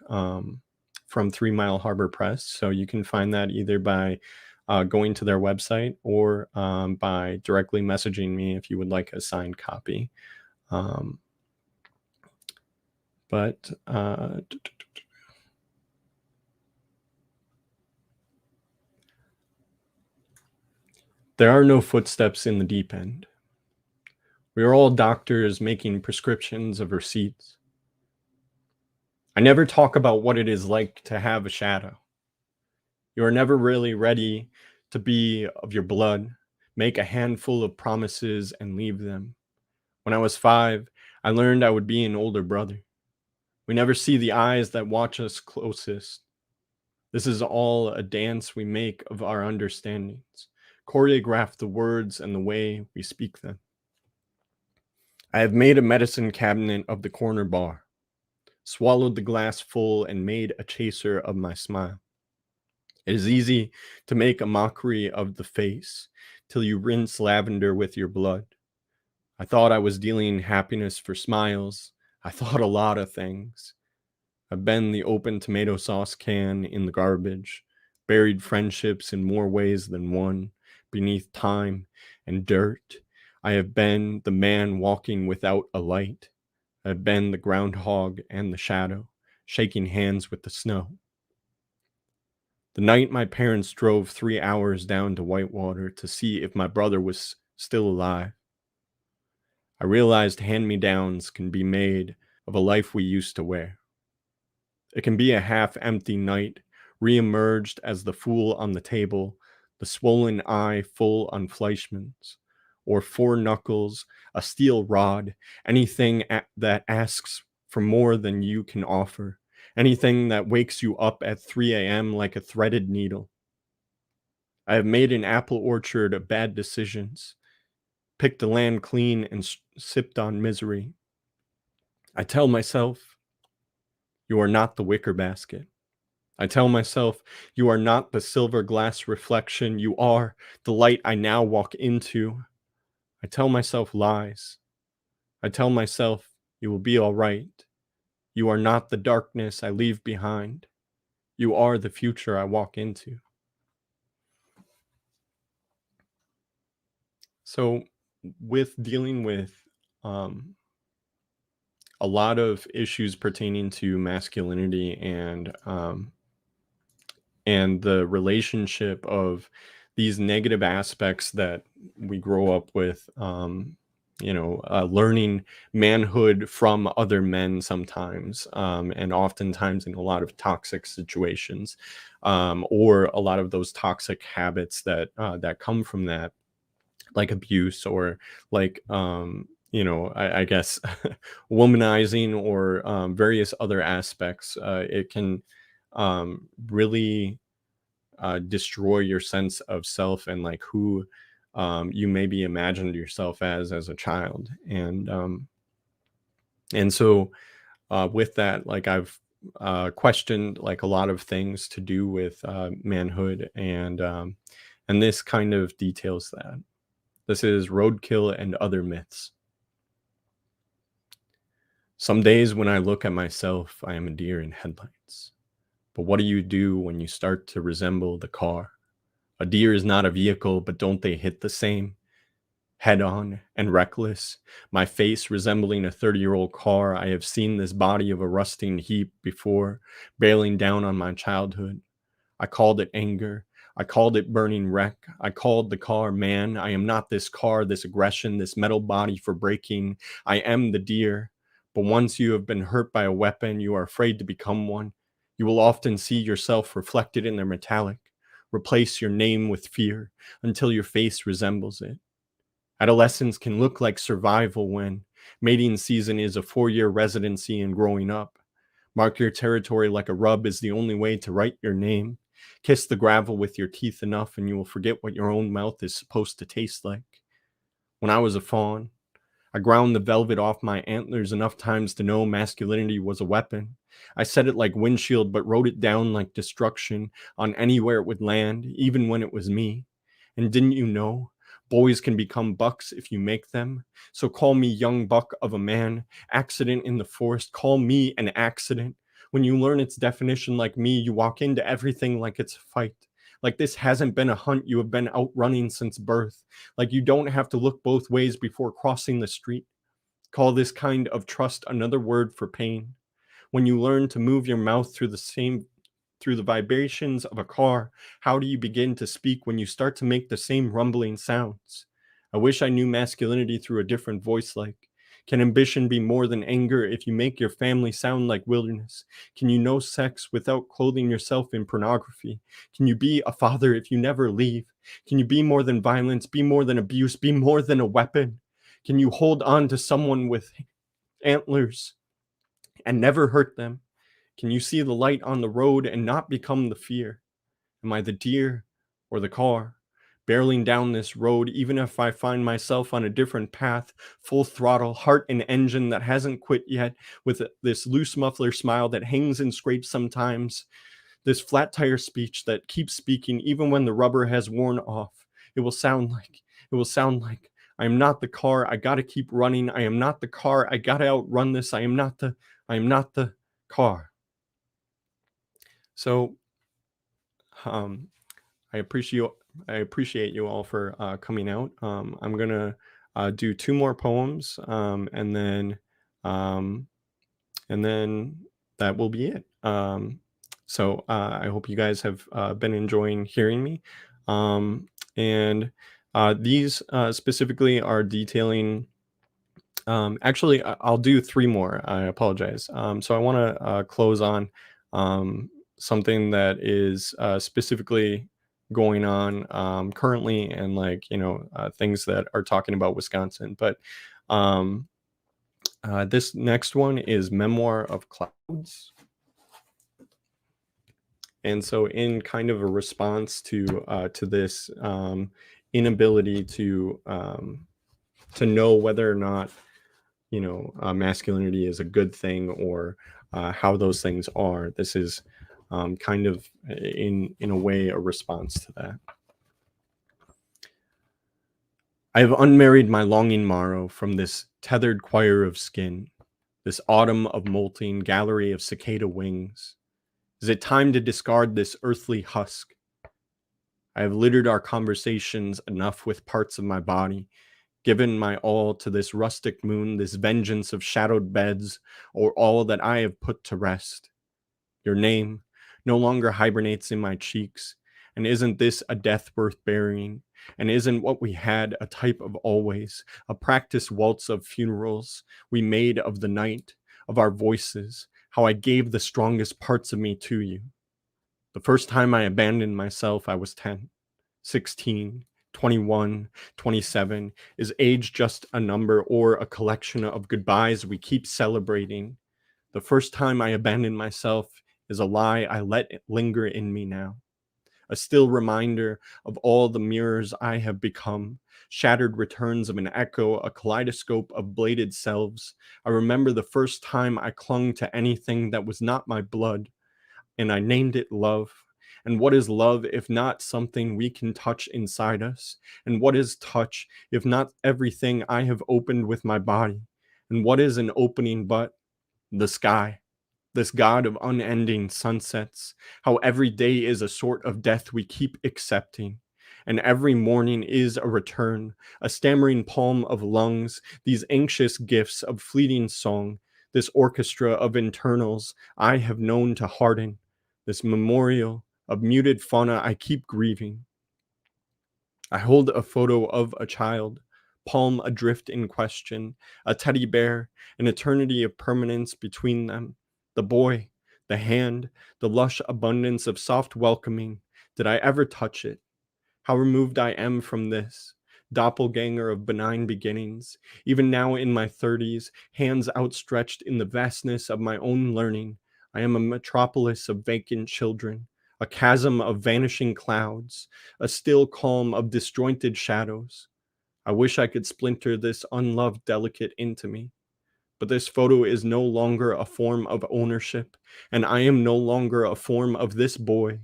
Speaker 4: from 3 Mile Harbor Press. So you can find that either by going to their website or by directly messaging me if you would like a signed copy. There are no footsteps in the deep end. We are all doctors making prescriptions of receipts. I never talk about what it is like to have a shadow. You are never really ready to be of your blood, make a handful of promises and leave them. When I was 5, I learned I would be an older brother. We never see the eyes that watch us closest. This is all a dance we make of our understandings, choreograph the words and the way we speak them. I have made a medicine cabinet of the corner bar, swallowed the glass full and made a chaser of my smile. It is easy to make a mockery of the face till you rinse lavender with your blood. I thought I was dealing happiness for smiles. I thought a lot of things. I've been the open tomato sauce can in the garbage, buried friendships in more ways than one, beneath time and dirt. I have been the man walking without a light. I have been the groundhog and the shadow, shaking hands with the snow. The night my parents drove 3 hours down to Whitewater to see if my brother was still alive, I realized hand-me-downs can be made of a life we used to wear. It can be a half-empty night, re-emerged as the fool on the table, the swollen eye full on Fleischmann's, or 4 knuckles, a steel rod, anything that asks for more than you can offer, anything that wakes you up at 3 a.m. like a threaded needle. I have made an apple orchard of bad decisions, picked the land clean and sipped on misery. I tell myself, you are not the wicker basket. I tell myself, you are not the silver glass reflection. You are the light I now walk into. I tell myself lies. I tell myself, you will be all right. You are not the darkness I leave behind. You are the future I walk into. So, with dealing with a lot of issues pertaining to masculinity and the relationship of these negative aspects that we grow up with learning manhood from other men sometimes, and oftentimes in a lot of toxic situations, or a lot of those toxic habits that come from that, like abuse, or like I guess womanizing, or various other aspects. It can really destroy your sense of self, and like who you maybe imagined yourself as a child. And so with that, like I've questioned like a lot of things to do with manhood, and this kind of details that. This is Roadkill and Other Myths. Some days when I look at myself, I am a deer in headlights. But what do you do when you start to resemble the car? A deer is not a vehicle, but don't they hit the same? Head on and reckless, my face resembling a 30-year-old car. I have seen this body of a rusting heap before, bailing down on my childhood. I called it anger. I called it burning wreck. I called the car man. I am not this car, this aggression, this metal body for breaking. I am the deer. But once you have been hurt by a weapon, you are afraid to become one. You will often see yourself reflected in their metallic. Replace your name with fear until your face resembles it. Adolescence can look like survival when mating season is a 4-year residency and growing up. Mark your territory like a rub is the only way to write your name. Kiss the gravel with your teeth enough and you will forget what your own mouth is supposed to taste like. When I was a fawn, I ground the velvet off my antlers enough times to know masculinity was a weapon. I said it like windshield, but wrote it down like destruction on anywhere it would land, even when it was me. And didn't you know? Boys can become bucks if you make them. So call me young buck of a man, accident in the forest. Call me an accident. When you learn its definition like me, you walk into everything like it's a fight. Like this hasn't been a hunt, you have been outrunning since birth. Like you don't have to look both ways before crossing the street. Call this kind of trust another word for pain. When you learn to move your mouth through the vibrations of a car, how do you begin to speak when you start to make the same rumbling sounds? I wish I knew masculinity through a different voice like. Can ambition be more than anger if you make your family sound like wilderness? Can you know sex without clothing yourself in pornography? Can you be a father if you never leave? Can you be more than violence, be more than abuse, be more than a weapon? Can you hold on to someone with antlers and never hurt them? Can you see the light on the road and not become the fear? Am I the deer or the car? Barreling down this road, even if I find myself on a different path, full throttle, heart and engine that hasn't quit yet, with this loose muffler smile that hangs and scrapes sometimes, this flat tire speech that keeps speaking even when the rubber has worn off. It will sound like, I am not the car, I gotta keep running. I am not the car, I gotta outrun this. I am not the car. So, I appreciate you all for coming out. I'm gonna do 2 more poems, and then that will be it. So I hope you guys have been enjoying hearing me. And these specifically are detailing. Actually, I'll do 3 more. I apologize. So I want to close on something that is specifically going on currently, and like things that are talking about Wisconsin. But this next one is Memoir of Clouds. And so in kind of a response to this inability to know whether or not masculinity is a good thing, or how those things are, this is kind of in a way a response to that. I have unmarried my longing morrow from this tethered choir of skin, this autumn of molting gallery of cicada wings. Is it time to discard this earthly husk? I have littered our conversations enough with parts of my body, given my all to this rustic moon, this vengeance of shadowed beds, or all that I have put to rest. Your name no longer hibernates in my cheeks. And isn't this a death worth burying? And isn't what we had a type of always, a practice waltz of funerals we made of the night, of our voices, how I gave the strongest parts of me to you? The first time I abandoned myself, I was 10, 16, 21, 27. Is age just a number or a collection of goodbyes we keep celebrating? The first time I abandoned myself is a lie I let it linger in me now. A still reminder of all the mirrors I have become, shattered returns of an echo, a kaleidoscope of bladed selves. I remember the first time I clung to anything that was not my blood, and I named it love. And what is love if not something we can touch inside us? And what is touch if not everything I have opened with my body? And what is an opening but the sky? This god of unending sunsets, how every day is a sort of death we keep accepting, and every morning is a return, a stammering palm of lungs, these anxious gifts of fleeting song, this orchestra of internals I have known to harden, this memorial of muted fauna I keep grieving. I hold a photo of a child, palm adrift in question, a teddy bear, an eternity of permanence between them. The boy, the hand, the lush abundance of soft welcoming. Did I ever touch it? How removed I am from this, doppelganger of benign beginnings. Even now in my 30s, hands outstretched in the vastness of my own learning, I am a metropolis of vacant children, a chasm of vanishing clouds, a still calm of disjointed shadows. I wish I could splinter this unloved delicate into me. But this photo is no longer a form of ownership, and I am no longer a form of this boy.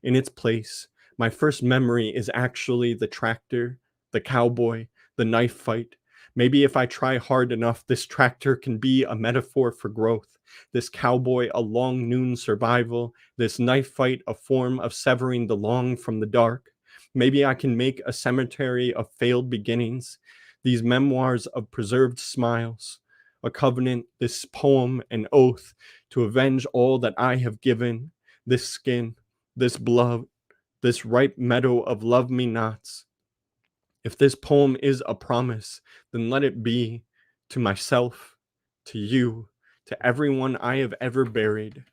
Speaker 4: In its place, my first memory is actually the tractor, the cowboy, the knife fight. Maybe if I try hard enough, this tractor can be a metaphor for growth, this cowboy a long noon survival, this knife fight a form of severing the long from the dark. Maybe I can make a cemetery of failed beginnings, these memoirs of preserved smiles, a covenant, this poem, an oath to avenge all that I have given, this skin, this blood, this ripe meadow of love me nots. If this poem is a promise, then let it be to myself, to you, to everyone I have ever buried.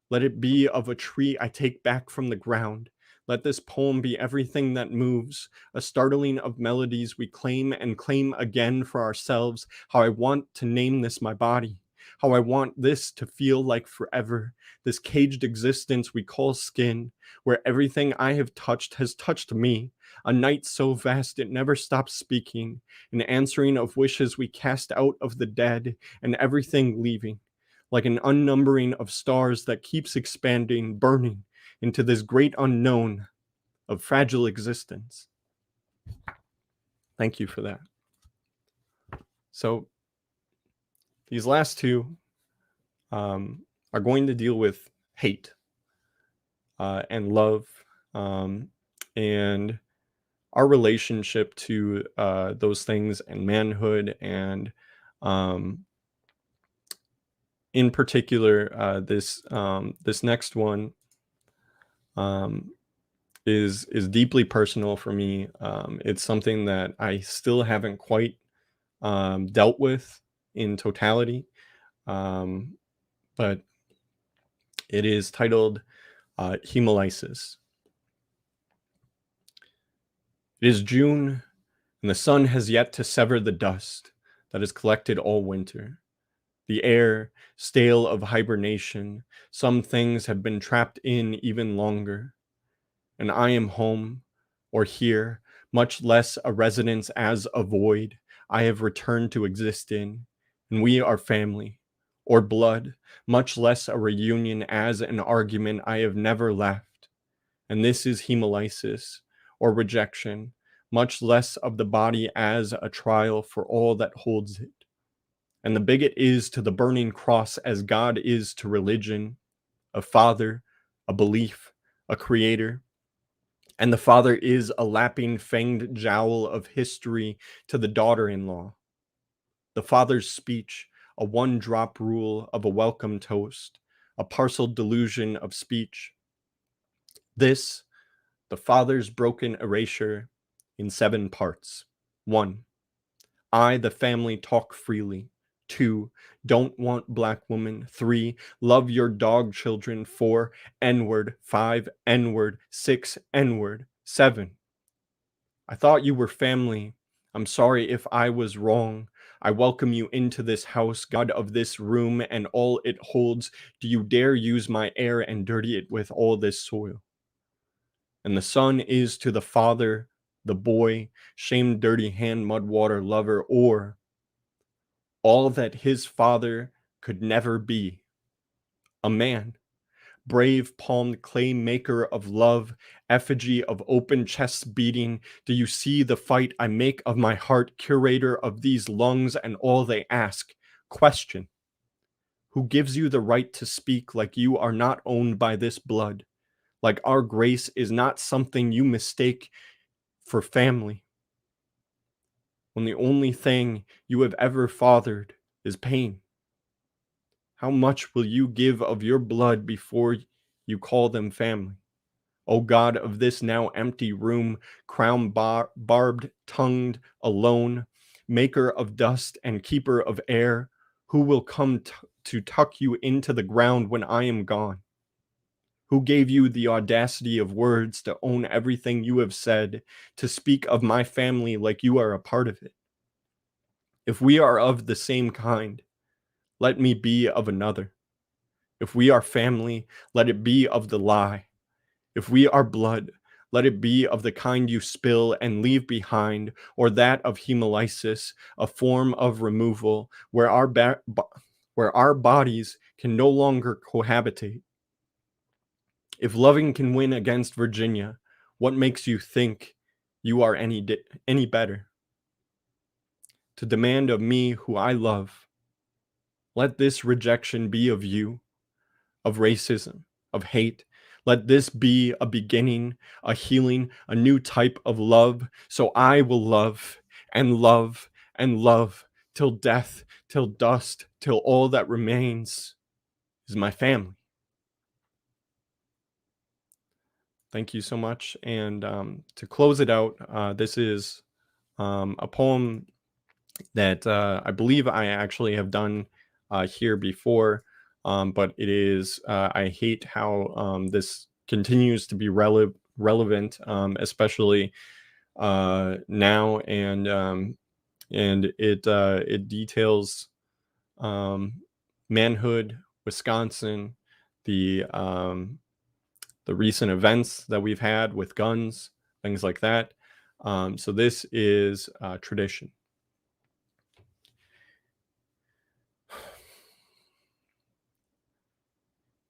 Speaker 4: Let it be of a tree I take back from the ground. Let this poem be everything that moves, a startling of melodies we claim and claim again for ourselves. How I want to name this my body, how I want this to feel like forever, this caged existence we call skin, where everything I have touched has touched me, a night so vast it never stops speaking, an answering of wishes we cast out of the dead, and everything leaving, like an unnumbering of stars that keeps expanding, burning into this great unknown of fragile existence. Thank you for that. So these last two are going to deal with hate and love and our relationship to those things and manhood, and in particular this next one is deeply personal for me. It's something that I still haven't quite dealt with in totality, but it is titled Hemolysis. It is June, and the sun has yet to sever the dust that has collected all winter. The air, stale of hibernation, some things have been trapped in even longer. And I am home, or here, much less a residence as a void I have returned to exist in, and we are family, or blood, much less a reunion as an argument I have never left. And this is hemolysis, or rejection, much less of the body as a trial for all that holds it. And the bigot is to the burning cross as God is to religion, a father, a belief, a creator. And the father is a lapping fanged jowl of history to the daughter-in-law. The father's speech, a one-drop rule of a welcome toast, a parcel delusion of speech. This, the The father's broken erasure in 7 parts. 1. I, the family, talk freely. 2. Don't want black woman. 3. Love your dog children. 4. N-word. 5. N-word. 6. N-word. 7. I thought you were family. I'm sorry if I was wrong. I welcome you into this house, God of this room and all it holds. Do you dare use my air and dirty it with all this soil? And the son is to the father, the boy, shame, dirty hand, mud, water, lover, or all that his father could never be. A man, brave palmed clay maker of love, effigy of open chest beating. Do you see the fight I make of my heart, curator of these lungs and all they ask? Question. Who gives you the right to speak like you are not owned by this blood? Like our grace is not something you mistake for family. When the only thing you have ever fathered is pain. How much will you give of your blood before you call them family? O God of this now empty room, crown barbed, tongued, alone, maker of dust and keeper of air, who will come to tuck you into the ground when I am gone? Who gave you the audacity of words to own everything you have said, to speak of my family like you are a part of it? If we are of the same kind, let me be of another. If we are family, let it be of the lie. If we are blood, let it be of the kind you spill and leave behind, or that of hemolysis, a form of removal, where our bodies can no longer cohabitate. If loving can win against Virginia, what makes you think you are any better? To demand of me who I love, let this rejection be of you, of racism, of hate. Let this be a beginning, a healing, a new type of love. So I will love and love and love till death, till dust, till all that remains is my family. Thank you so much. And to close it out, this is a poem that I believe I actually have done here before, but it is, I hate how this continues to be relevant, especially now, and it details manhood, Wisconsin, the recent events that we've had with guns, things like that. So this is tradition.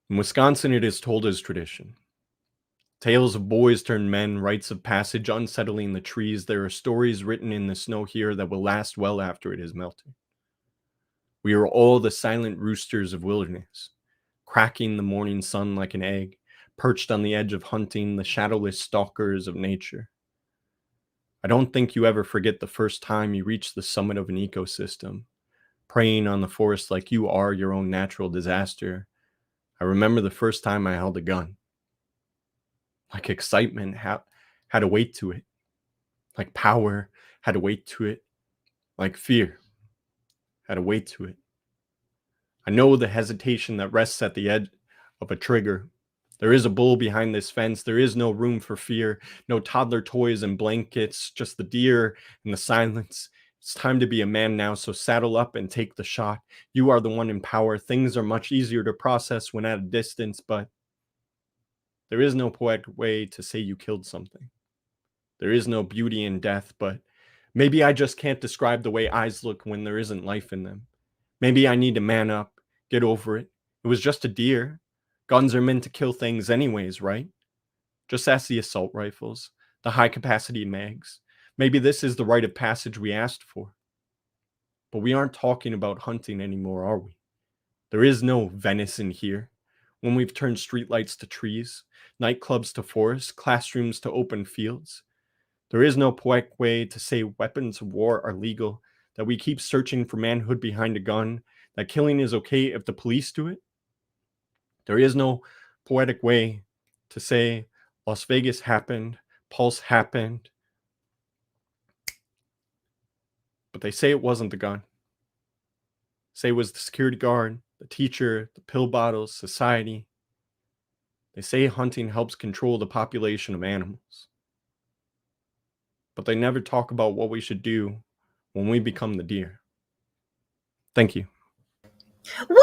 Speaker 4: In Wisconsin, it is told as tradition. Tales of boys turned men, rites of passage unsettling the trees. There are stories written in the snow here that will last well after it has melted. We are all the silent roosters of wilderness, cracking the morning sun like an egg, perched on the edge of hunting, the shadowless stalkers of nature. I don't think you ever forget the first time you reach the summit of an ecosystem, preying on the forest like you are your own natural disaster. I remember the first time I held a gun. Like excitement had a weight to it. Like power had a weight to it. Like fear had a weight to it. I know the hesitation that rests at the edge of a trigger. There is a bull behind this fence. There is no room for fear. No toddler toys and blankets, just the deer and the silence. It's time to be a man now, so saddle up and take the shot. You are the one in power. Things are much easier to process when at a distance, but there is no poetic way to say you killed something. There is no beauty in death, but maybe I just can't describe the way eyes look when there isn't life in them. Maybe I need to man up, get over it. It was just a deer. Guns are meant to kill things anyways, right? Just ask the assault rifles, the high-capacity mags. Maybe this is the rite of passage we asked for. But we aren't talking about hunting anymore, are we? There is no venison here. When we've turned streetlights to trees, nightclubs to forests, classrooms to open fields. There is no poetic way to say weapons of war are legal, that we keep searching for manhood behind a gun, that killing is okay if the police do it. There is no poetic way to say Las Vegas happened. Pulse happened. But they say it wasn't the gun. Say it was the security guard, the teacher, the pill bottles, society. They say hunting helps control the population of animals. But they never talk about what we should do when we become the deer. Thank you.
Speaker 2: Woo!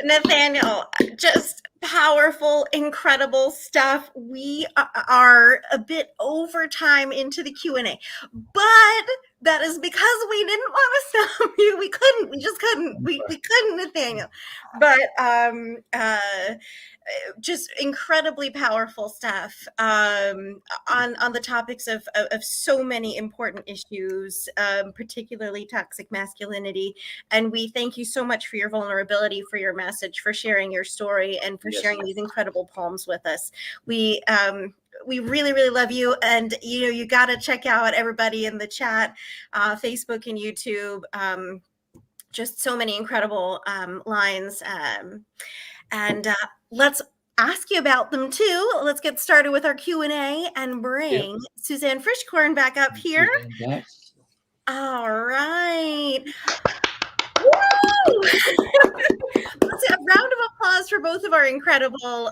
Speaker 2: Nathaniel, just powerful, incredible stuff. We are a bit over time into the Q&A, but that is because we didn't want to stop you. We couldn't. We just couldn't. We couldn't, Nathaniel. But just incredibly powerful stuff on the topics of so many important issues, particularly toxic masculinity. And we thank you so much for your vulnerability, for your message, for sharing your story, and for sharing these incredible poems with us. We really, really love you. And, you got to check out everybody in the chat, Facebook and YouTube. Just so many incredible lines. And let's ask you about them too. Let's get started with our Q&A and bring Suzanne Frischkorn back up here. All right. Woo! Let's have a round of applause for both of our incredible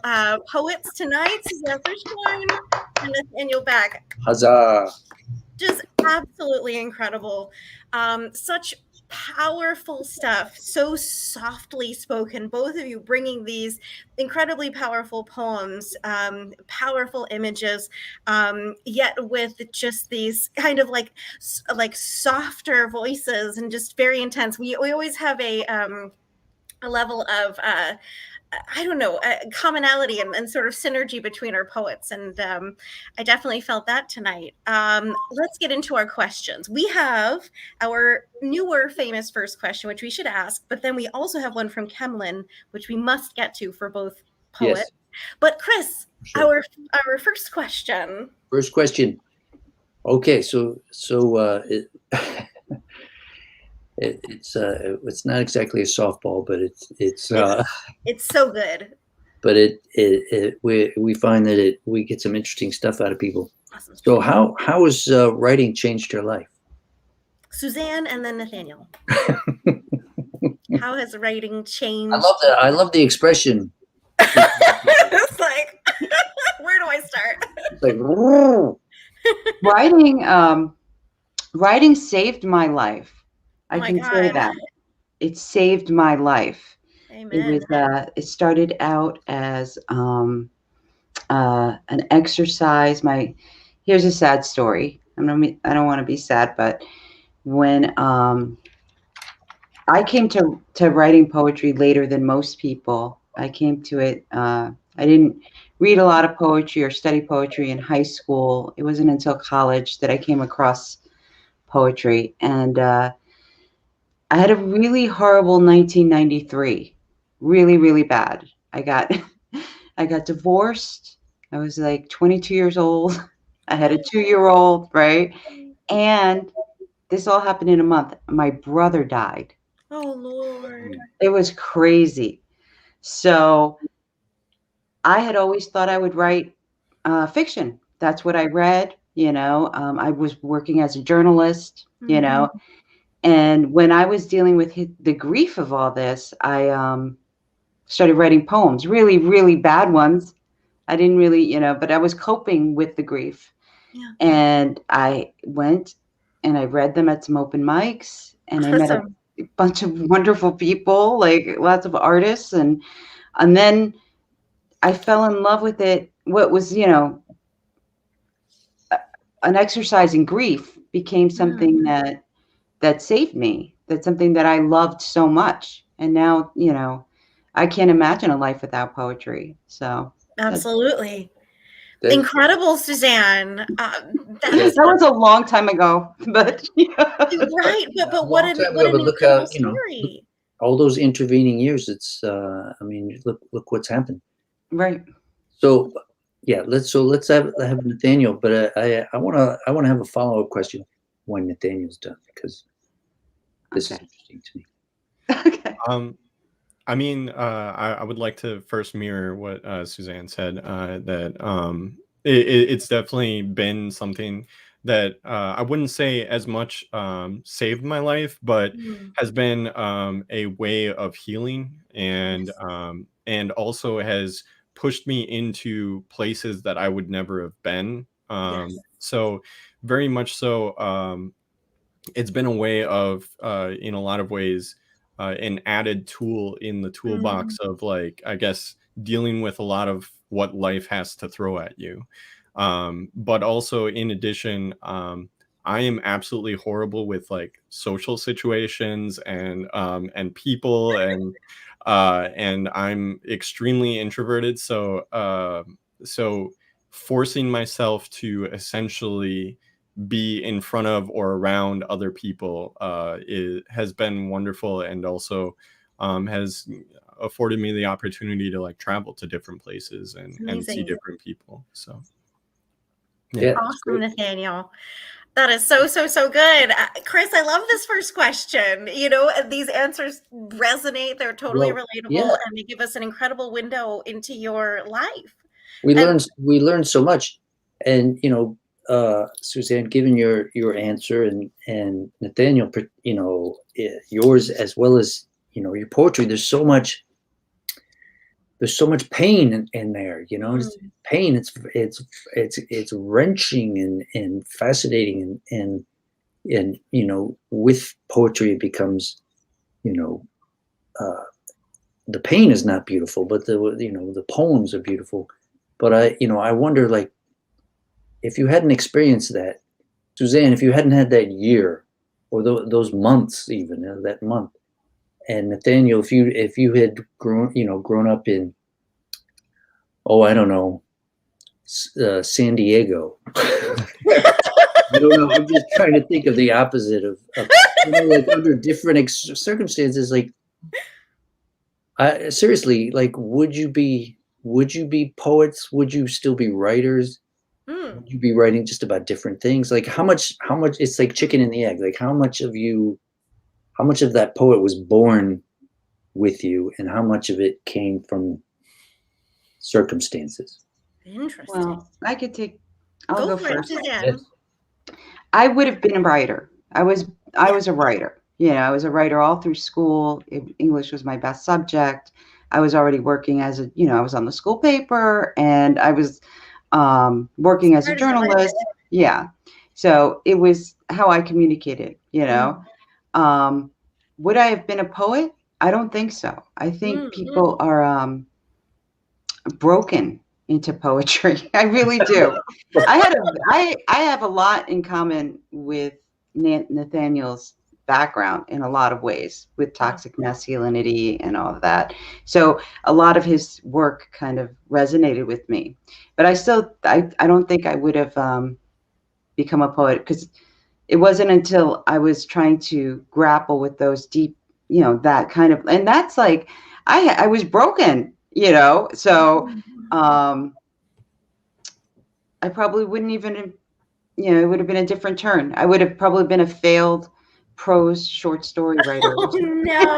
Speaker 2: poets tonight, Suzanne Frischkorn and Nathaniel Beck.
Speaker 1: Huzzah!
Speaker 2: Just absolutely incredible. Such powerful stuff, so softly spoken, both of you bringing these incredibly powerful poems, powerful images, yet with just these kind of like softer voices and just very intense. We always have a level of I don't know, commonality and sort of synergy between our poets. And I definitely felt that tonight. Let's get into our questions. We have our newer famous first question, which we should ask, but then we also have one from Kemlin, which we must get to for both poets.
Speaker 1: Yes.
Speaker 2: But Chris, our first question.
Speaker 1: First question. Okay, so it's not exactly a softball, but it's
Speaker 2: so good.
Speaker 1: But we find that we get some interesting stuff out of people.
Speaker 2: Awesome.
Speaker 1: So how has writing changed your life?
Speaker 2: Suzanne and then Nathaniel. How has writing changed?
Speaker 1: I love that. I love the expression.
Speaker 2: It's like, where do I start?
Speaker 1: It's like
Speaker 3: writing saved my life. I can say that. It saved my life.
Speaker 2: Amen.
Speaker 3: It started out as an exercise. Here's a sad story. I don't want to be sad, but when I came to writing poetry later than most people, I came to it. I didn't read a lot of poetry or study poetry in high school. It wasn't until college that I came across poetry, and I had a really horrible 1993, really, really bad. I got divorced. I was like 22 years old. I had a 2-year-old, right? And this all happened in a month. My brother died.
Speaker 2: Oh, Lord.
Speaker 3: It was crazy. So I had always thought I would write fiction. That's what I read. I was working as a journalist, and when I was dealing with the grief of all this, I started writing poems, really, really bad ones. I didn't really, but I was coping with the grief. Yeah. And I went and I read them at some open mics, and I met a bunch of wonderful people, like lots of artists. And then I fell in love with it. What was, an exercise in grief became something that saved me. That's something that I loved so much. And now, I can't imagine a life without poetry. So
Speaker 2: absolutely. Incredible, Suzanne.
Speaker 3: That was a long time ago, but
Speaker 2: right. But what an incredible story.
Speaker 1: All those intervening years, it's look what's happened.
Speaker 3: Right.
Speaker 1: So let's have Nathaniel, but I want to have a follow-up question when Nathaniel's done, because this is interesting to me.
Speaker 3: Okay.
Speaker 4: I mean, I would like to first mirror what Suzanne said, that it's definitely been something that I wouldn't say as much saved my life, but
Speaker 2: Mm,
Speaker 4: has been a way of healing,
Speaker 2: yes.
Speaker 4: and also has pushed me into places that I would never have been.
Speaker 2: Yes.
Speaker 4: So very much so. It's been a way of in a lot of ways an added tool in the
Speaker 2: Mm,
Speaker 4: toolbox of, like, I guess, dealing with a lot of what life has to throw at you. But also, in addition, I am absolutely horrible with, like, social situations and people, and I'm extremely introverted, so forcing myself to essentially be in front of or around other people has been wonderful, and also has afforded me the opportunity to, like, travel to different places and see
Speaker 2: amazing.
Speaker 4: different people. So yeah.
Speaker 1: Yeah, that's
Speaker 2: Awesome,
Speaker 1: great.
Speaker 2: Nathaniel. That is so, so, so good. Chris, I love this first question. You know, these answers resonate. They're totally
Speaker 1: Well,
Speaker 2: relatable,
Speaker 1: yeah,
Speaker 2: and they give us an incredible window into your life.
Speaker 1: we
Speaker 2: And
Speaker 1: learned so much, and Suzanne, given your answer, and Nathaniel, yours, as well as your poetry, there's so much pain in there. It's
Speaker 2: mm,
Speaker 1: pain. It's wrenching and fascinating, and with poetry it becomes, you know uh, the pain is not beautiful, but the poems are beautiful. But I wonder, like, if you hadn't experienced that, Suzanne, if you hadn't had that year, or those months, even that month, and Nathaniel, if you had grown up in, oh, I don't know, San Diego. I don't know. I'm just trying to think of the opposite of like, under different circumstances. Like, seriously, like, would you be poets? Would you still be writers?
Speaker 2: mm,
Speaker 1: Would you be writing just about different things? Like, how much it's like chicken and the egg. Like, how much of that poet was born with you, and how much of it came from circumstances?
Speaker 2: interesting.
Speaker 3: Well, I'll
Speaker 2: Go
Speaker 3: go
Speaker 2: for it,
Speaker 3: first.
Speaker 2: Suzanne.
Speaker 3: I would have been a writer. I was a writer. I was a writer all through school. English was my best subject. I was already working I was on the school paper, and I was working as a
Speaker 2: Part of it, right?
Speaker 3: journalist. Yeah. So it was how I communicated.
Speaker 2: Mm,
Speaker 3: Would I have been a poet? I don't think so. I think
Speaker 2: mm,
Speaker 3: people are broken into poetry. I really do. I have a lot in common with Nathaniel's background in a lot of ways, with
Speaker 2: yeah.
Speaker 3: toxic masculinity and all of that. So a lot of his work kind of resonated with me. But I don't think I would have become a poet, because it wasn't until I was trying to grapple with those deep, that kind of, and that's like, I was broken. So I probably wouldn't even, it would have been a different turn. I would have probably been a failed prose short story writer.
Speaker 2: Oh no.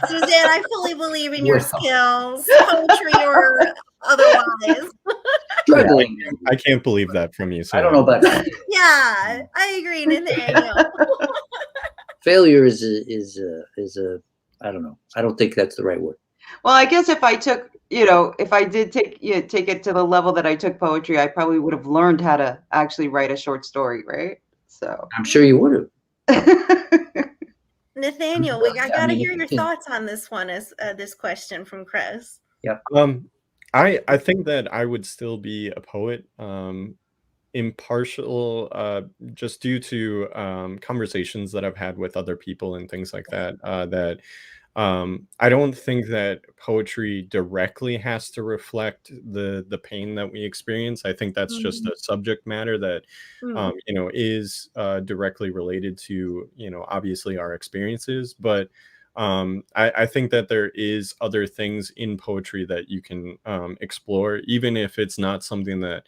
Speaker 2: Suzanne, I fully believe in your
Speaker 1: Well,
Speaker 2: skills, poetry or otherwise.
Speaker 4: Yeah,
Speaker 1: struggling.
Speaker 4: I can't believe that from you.
Speaker 1: I don't know
Speaker 4: Suzanne.
Speaker 1: about
Speaker 2: Yeah, I agree, Nathaniel.
Speaker 1: failure is a I don't know. I don't think that's the right word.
Speaker 3: Well, I guess if I did take it to the level that I took poetry, I probably would have learned how to actually write a short story, right? So.
Speaker 1: I'm sure you would have.
Speaker 2: Nathaniel, I
Speaker 1: I
Speaker 2: gotta
Speaker 1: mean,
Speaker 2: hear your thoughts on this one, as this question from Chris.
Speaker 4: Um, I think that I would still be a poet, impartial, just due to conversations that I've had with other people and things like that. I don't think that poetry directly has to reflect the pain that we experience. I think that's just
Speaker 2: Mm,
Speaker 4: a subject matter that
Speaker 2: mm,
Speaker 4: is directly related to, obviously, our experiences. But I think that there is other things in poetry that you can explore, even if it's not something that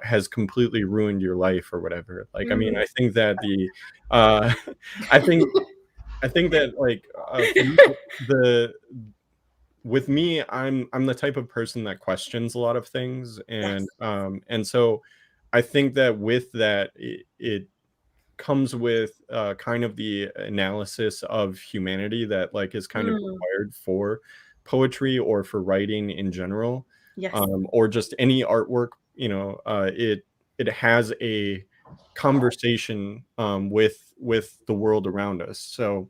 Speaker 4: has completely ruined your life or whatever. Like, I mean,
Speaker 2: mm.
Speaker 4: I think that the uh, I think I think that like for me, with me, I'm the type of person that questions a lot of things,
Speaker 2: Yes.
Speaker 4: and so I think that with that it comes with kind of the analysis of humanity that like is kind of
Speaker 2: Mm,
Speaker 4: required for poetry or for writing in general,
Speaker 2: yes.
Speaker 4: or just any artwork. You know, it has a conversation with the world around us. So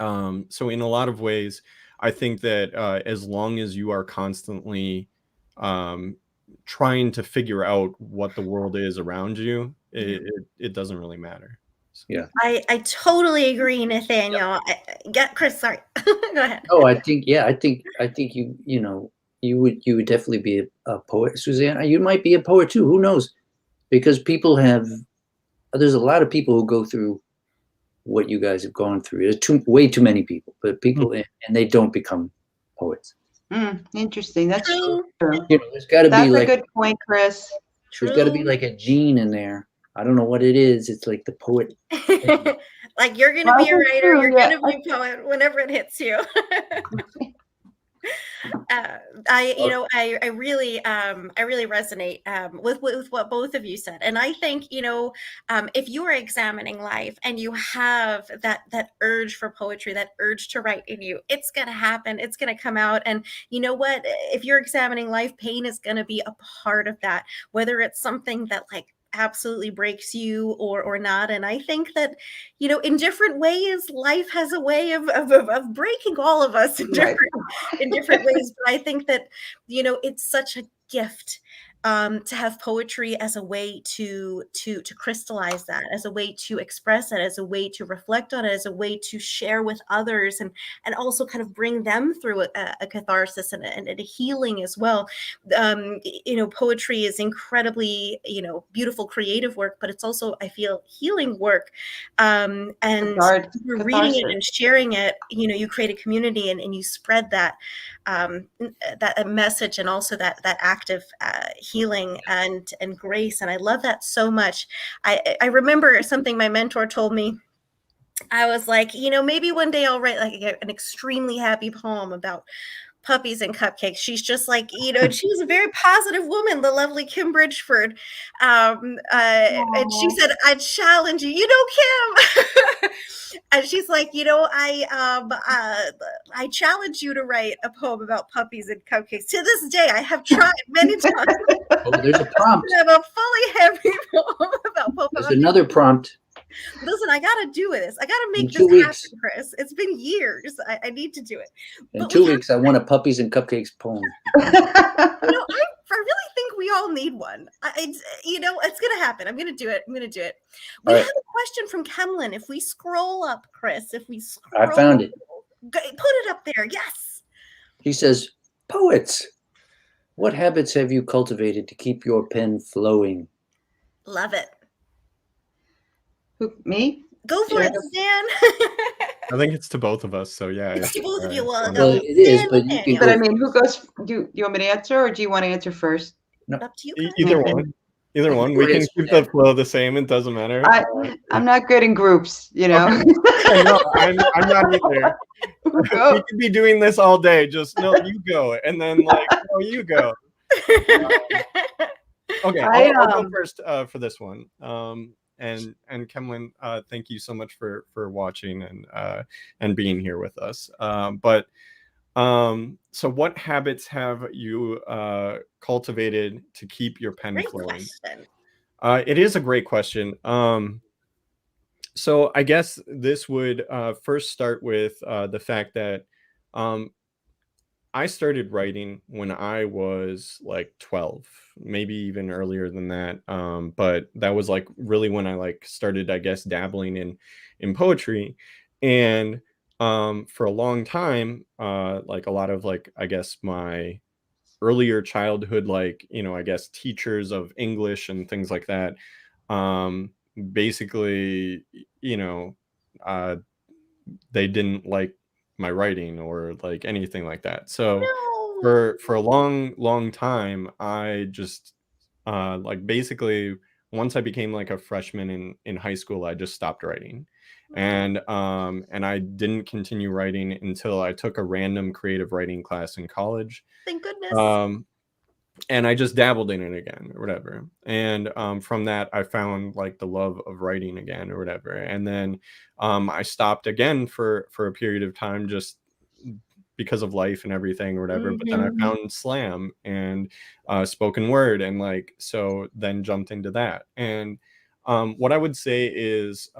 Speaker 4: in a lot of ways, I think that as long as you are constantly um, trying to figure out what the world is around you, it doesn't really matter. So,
Speaker 1: Yeah.
Speaker 2: I totally agree, Nathaniel. Get Chris, sorry. Go ahead.
Speaker 1: Oh, I think you know you would definitely be a poet, Suzanne. You might be a poet too. Who knows? Because there's a lot of people who go through what you guys have gone through. There's way too many people, but people and they don't become poets.
Speaker 3: Interesting. That's
Speaker 2: True.
Speaker 3: true.
Speaker 1: You know, there's got to be
Speaker 3: That's a
Speaker 1: like
Speaker 3: good point, Chris.
Speaker 1: there's got to be
Speaker 2: True.
Speaker 1: like a gene in there. I don't know what it is. It's like the poet.
Speaker 2: Like you're gonna
Speaker 3: Well, I
Speaker 2: be a
Speaker 3: think
Speaker 2: writer,
Speaker 3: too,
Speaker 2: you're
Speaker 3: yeah.
Speaker 2: gonna be a poet whenever it hits you. I really resonate with what both of you said, and I think if you are examining life and you have that urge for poetry, that urge to write in you, it's gonna happen. It's gonna come out, and you know what? If you're examining life, pain is gonna be a part of that, whether it's something that like absolutely breaks you or not. And I think that in different ways life has a way of breaking all of us in
Speaker 3: Right.
Speaker 2: different ways. But I think that, it's such a gift to have poetry as a way to crystallize that, as a way to express it, as a way to reflect on it, as a way to share with others, and also kind of bring them through a catharsis and a healing as well. Poetry is incredibly, beautiful creative work, but it's also, I feel, healing work. And you're reading it
Speaker 3: Catharsis.
Speaker 2: and sharing it, you create a community and you spread that message, and also that active healing and grace. And I love that so much. I remember something my mentor told me. I was like, maybe one day I'll write like an extremely happy poem about puppies and cupcakes. She's just like, she's a very positive woman, the lovely Kim Bridgeford. And she said, I challenge you, Kim. And she's like, I challenge you to write a poem about puppies and cupcakes. To this day, I have tried many times.
Speaker 1: Oh, there's a prompt.
Speaker 2: I have a fully heavy poem about puppies.
Speaker 1: There's another prompt.
Speaker 2: Listen, I got to do this. I got to make
Speaker 1: In 2
Speaker 2: this
Speaker 1: weeks.
Speaker 2: happen, Chris. It's been years. I need to do it.
Speaker 1: In
Speaker 2: But
Speaker 1: 2
Speaker 2: we have
Speaker 1: weeks, I want a puppies and cupcakes poem.
Speaker 2: I really think we all need one. It's gonna happen. I'm gonna do it. We
Speaker 1: All right.
Speaker 2: have a question from Kemlin. If we scroll up, Chris,
Speaker 1: I found it.
Speaker 2: Put it up there. Yes.
Speaker 1: He says, poets, what habits have you cultivated to keep your pen flowing?
Speaker 2: Love it.
Speaker 3: Who, me?
Speaker 2: Go for it, Suzanne.
Speaker 4: I think it's to both of us. So yeah,
Speaker 2: It's to both of you.
Speaker 1: Well, it is, but you can
Speaker 3: But
Speaker 1: go.
Speaker 3: I mean, who goes? Do you want me to answer, or do you want to answer first?
Speaker 2: Up to you guys.
Speaker 4: Either one. Either one. We can keep the flow the same. It doesn't matter.
Speaker 3: I'm not good in groups,
Speaker 4: Okay. No, I'm not either. We could be doing this all day. Just no, you go, and then like, no, you go. Okay, I'll go first for this one. And Kemlin, thank you so much for watching and being here with us. So what habits have you cultivated to keep your pen flowing?
Speaker 2: Question.
Speaker 4: It is a great question. So I guess this would first start with the fact that I started writing when I was like 12, maybe even earlier than that. But that was like really when I like started, I guess, dabbling in poetry. And for a long time, like a lot of like, I guess my earlier childhood, like, I guess teachers of English and things like that, basically, they didn't like my writing or like anything like that. So for a long time, I just like basically once I became like a freshman in high school, I just stopped writing. and I didn't continue writing until I took a random creative writing class in college.
Speaker 2: Thank goodness.
Speaker 4: And I just dabbled in it again or whatever. And from that, I found like the love of writing again or whatever. And then I stopped again for a period of time just because of life and everything or whatever. But then I found slam and spoken word, and like, so then jumped into that. And what I would say is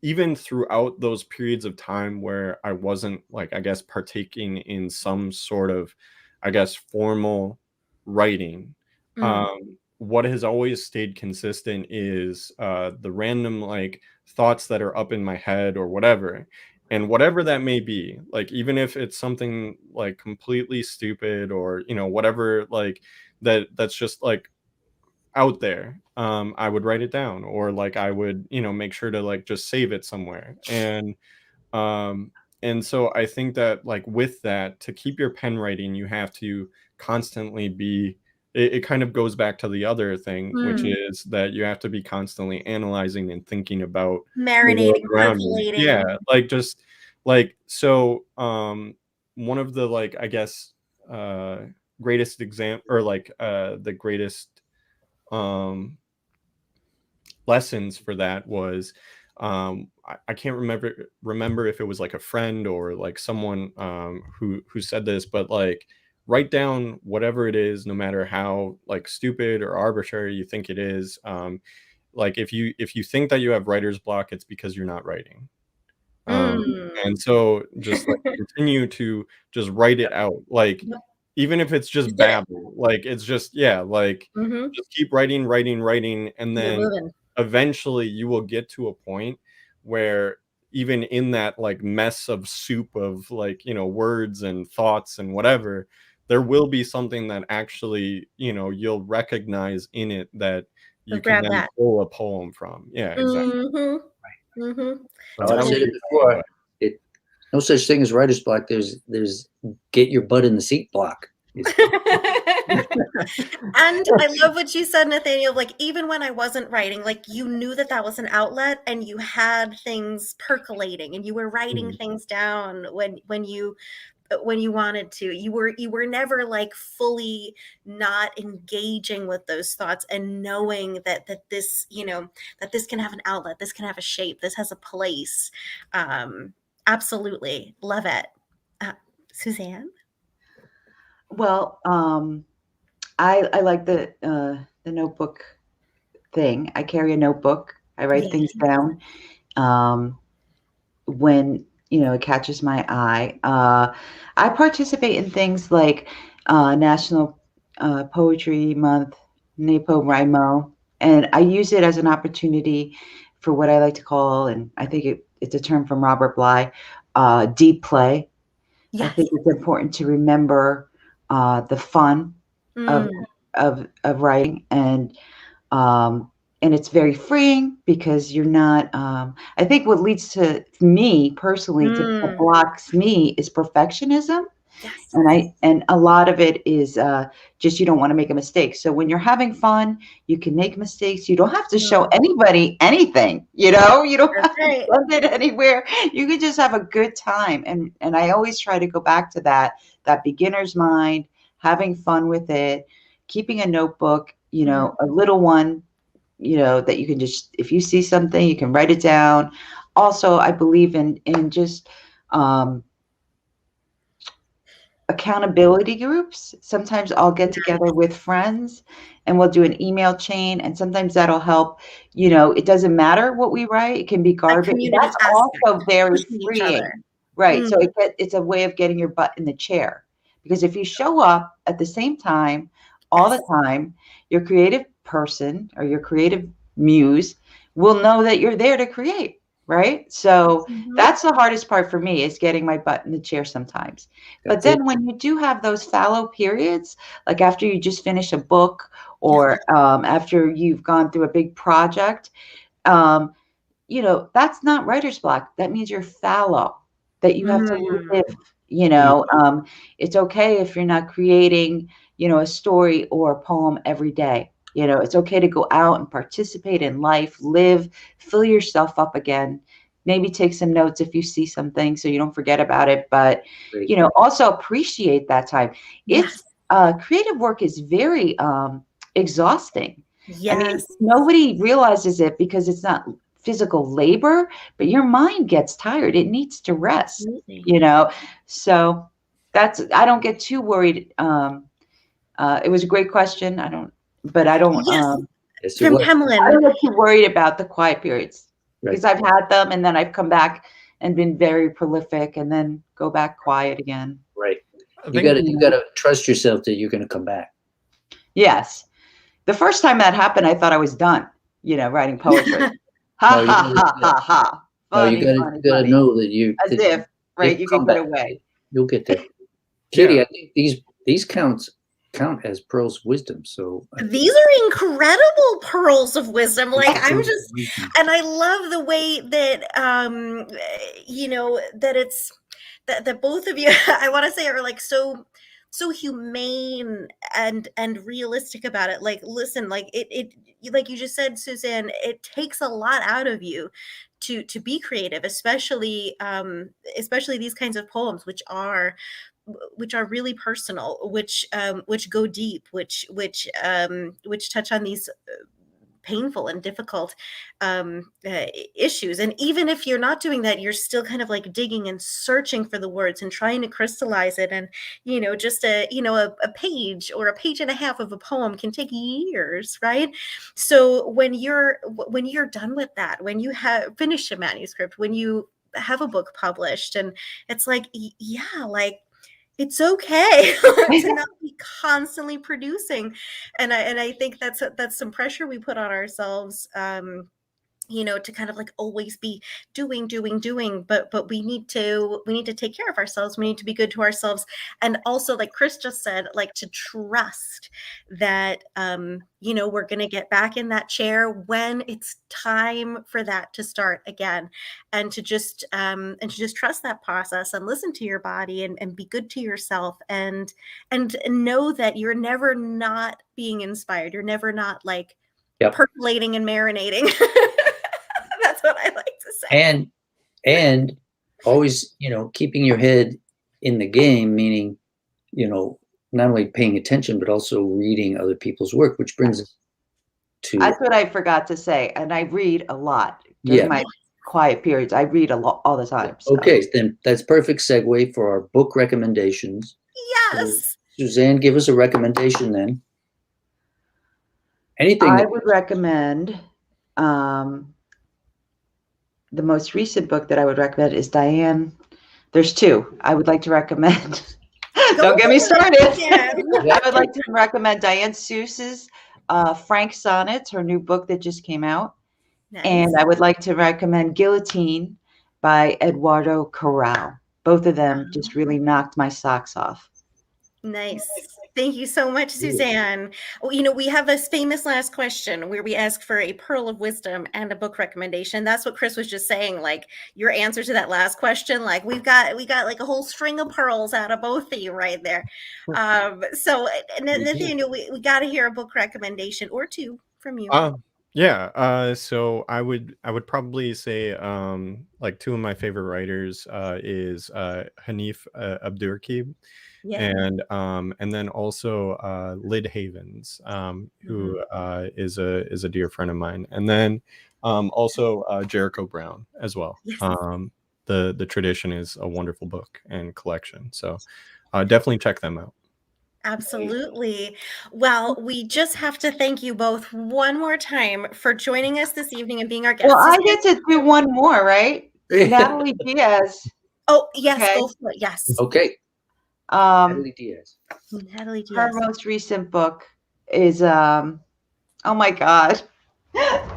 Speaker 4: even throughout those periods of time where I wasn't, like, I guess, partaking in some sort of, I guess, formal writing, what has always stayed consistent is the random, like, thoughts that are up in my head or whatever. And whatever that may be, like, even if it's something like completely stupid or, you know, whatever, like that's just like out there, I would write it down, or like I would, you know, make sure to like just save it somewhere. Um and so I think that, like, with that, to keep your pen writing, you have to constantly be, it kind of goes back to the other thing, which is that you have to be constantly analyzing and thinking about the world
Speaker 2: Marinating,
Speaker 4: around you.
Speaker 2: percolating.
Speaker 4: Yeah, like, just like, so one of the, like, I guess greatest example, or like the greatest lessons for that was, I can't remember if it was like a friend or like someone who said this, but like, write down whatever it is, no matter how like stupid or arbitrary you think it is. Like, if you think that you have writer's block, it's because you're not writing. And so just like continue to just write it out, like, even if it's just babble, like, it's just, yeah, like, just keep writing, and then eventually you will get to a point where, even in that like mess of soup of, like, you know, words and thoughts and whatever, there will be something that actually, you know, you'll recognize in it that you can then pull a poem from. Yeah, exactly.
Speaker 1: Well, I've said it before. No such thing as writer's block. There's get your butt in the seat block.
Speaker 2: And I love what you said, Nathaniel, like, even when I wasn't writing, like, you knew that that was an outlet, and you had things percolating, and you were writing things down when you wanted to. You were never like fully not engaging with those thoughts, and knowing that this, you know, that this can have an outlet, this can have a shape, this has a place. Absolutely love it. Suzanne?
Speaker 3: Well, I like the notebook thing. I carry a notebook. I write things down when, you know, it catches my eye. I participate in things like National Poetry Month, NaPoWriMo, and I use it as an opportunity for what I like to call, and I think it's a term from Robert Bly, deep play. I think it's important to remember the fun of writing, and it's very freeing, because you're not, I think what leads to me personally, to what blocks me, is perfectionism. And a lot of it is just, you don't want to make a mistake. So when you're having fun, you can make mistakes. You don't have to show anybody anything, you know, you don't have to send it anywhere. You can just have a good time. And I always try to go back to that beginner's mind, having fun with it, keeping a notebook, you know, a little one, you know, that you can just, if you see something, you can write it down. Also, I believe in just accountability groups. Sometimes I'll get together with friends and we'll do an email chain, and sometimes that'll help. You know, it doesn't matter what we write. It can be garbage. That's also very freeing. Right. So it's a way of getting your butt in the chair, because if you show up at the same time all the time, your creative person or your creative muse will know that you're there to create. Right. So that's the hardest part for me, is getting my butt in the chair sometimes. But then when you do have those fallow periods, like after you just finish a book, or after you've gone through a big project, you know, that's not writer's block. That means you're fallow, that you have to live, you know. It's okay if you're not creating, you know, a story or a poem every day. You know, it's okay to go out and participate in life, live, fill yourself up again. Maybe take some notes if you see something so you don't forget about it. But,
Speaker 1: Great.
Speaker 3: you know, also appreciate that time.
Speaker 2: Yes.
Speaker 3: It's creative work is very exhausting. I mean,
Speaker 2: Yes.
Speaker 3: nobody realizes it because it's not physical labor, but your mind gets tired. It needs to rest,
Speaker 2: Absolutely.
Speaker 3: you know? So I don't get too worried. It was a great question. I don't
Speaker 2: Yes.
Speaker 1: Yes, it
Speaker 2: From
Speaker 1: was.
Speaker 3: I
Speaker 2: Hemlin.
Speaker 3: don't get too worried about the quiet periods
Speaker 1: Right.
Speaker 3: because I've had them and then I've come back and been very prolific and then go back quiet again.
Speaker 1: Right.
Speaker 4: I
Speaker 1: You
Speaker 4: think
Speaker 1: gotta trust yourself that you're gonna come back.
Speaker 3: Yes. The first time that happened, I thought I was done, you know, writing poetry. Ha
Speaker 1: No, you
Speaker 3: ha
Speaker 1: gotta-
Speaker 3: ha ha ha.
Speaker 1: No,
Speaker 3: Funny,
Speaker 1: you gotta
Speaker 3: funny,
Speaker 1: you gotta
Speaker 3: funny.
Speaker 1: know that you
Speaker 3: As
Speaker 1: that
Speaker 3: if, right,
Speaker 1: it'll
Speaker 3: you could
Speaker 1: come
Speaker 3: get
Speaker 1: back.
Speaker 3: away.
Speaker 1: You'll get there. Katie,
Speaker 4: Yeah.
Speaker 1: I think these count as pearls of wisdom. So
Speaker 2: These are incredible pearls of wisdom. Like I'm just,
Speaker 1: wisdom.
Speaker 2: and I love the way that you know, that it's that both of you I want to say are like so humane and realistic about it. Like listen, like it like you just said, Suzanne, it takes a lot out of you to be creative, especially these kinds of poems which are really personal, which go deep, which touch on these painful and difficult issues. And even if you're not doing that, you're still kind of like digging and searching for the words and trying to crystallize it. And just a page or a page and a half of a poem can take years, right? So when you're done with that, when you have finished a manuscript, when you have a book published, and it's like, yeah, like it's okay to not be constantly producing. And I think that's some pressure we put on ourselves, to kind of like always be doing, but we need to take care of ourselves. We need to be good to ourselves. And also, like Chris just said, like to trust that, we're going to get back in that chair when it's time for that to start again, and to just trust that process and listen to your body, and be good to yourself, and know that you're never not being inspired. You're never not like
Speaker 1: Yep.
Speaker 2: percolating and marinating. That's what I like to say.
Speaker 1: And always, keeping your head in the game, meaning, not only paying attention, but also reading other people's work, which brings us to
Speaker 3: That's what I forgot to say. And I read a lot during my quiet periods. I read a lot all the time. So.
Speaker 1: Okay, then that's perfect segue for our book recommendations.
Speaker 2: Yes.
Speaker 1: So, Suzanne, give us a recommendation then. Anything.
Speaker 3: I would recommend the most recent book that I would recommend is Diane. There's two I would like to recommend. Don't get me started. I would like to recommend Diane Seuss's Frank Sonnets, her new book that just came out.
Speaker 2: Nice.
Speaker 3: And I would like to recommend Guillotine by Eduardo Corral. Both of them just really knocked my socks off.
Speaker 2: Nice. Thank you so much, Suzanne. We have this famous last question where we ask for a pearl of wisdom and a book recommendation. That's what Chris was just saying. Like your answer to that last question, like we got like a whole string of pearls out of both of you right there. So Nathaniel, we got to hear a book recommendation or two from you.
Speaker 4: Yeah. So I would probably say like two of my favorite writers is Hanif Abdurraqib.
Speaker 2: Yeah.
Speaker 4: And then also Lyd Havens, who is a dear friend of mine, and then also Jericho Brown as well.
Speaker 2: Yes.
Speaker 4: The Tradition is a wonderful book and collection, so definitely check them out.
Speaker 2: Absolutely. Well, we just have to thank you both one more time for joining us this evening and being our guests.
Speaker 3: Well, I get to do one more, right? Natalie Diaz.
Speaker 2: Oh, yes,
Speaker 3: Okay.
Speaker 2: go for it. Yes.
Speaker 1: Okay. Natalie Diaz.
Speaker 2: Natalie Diaz.
Speaker 3: Her most recent book is oh my God.
Speaker 2: On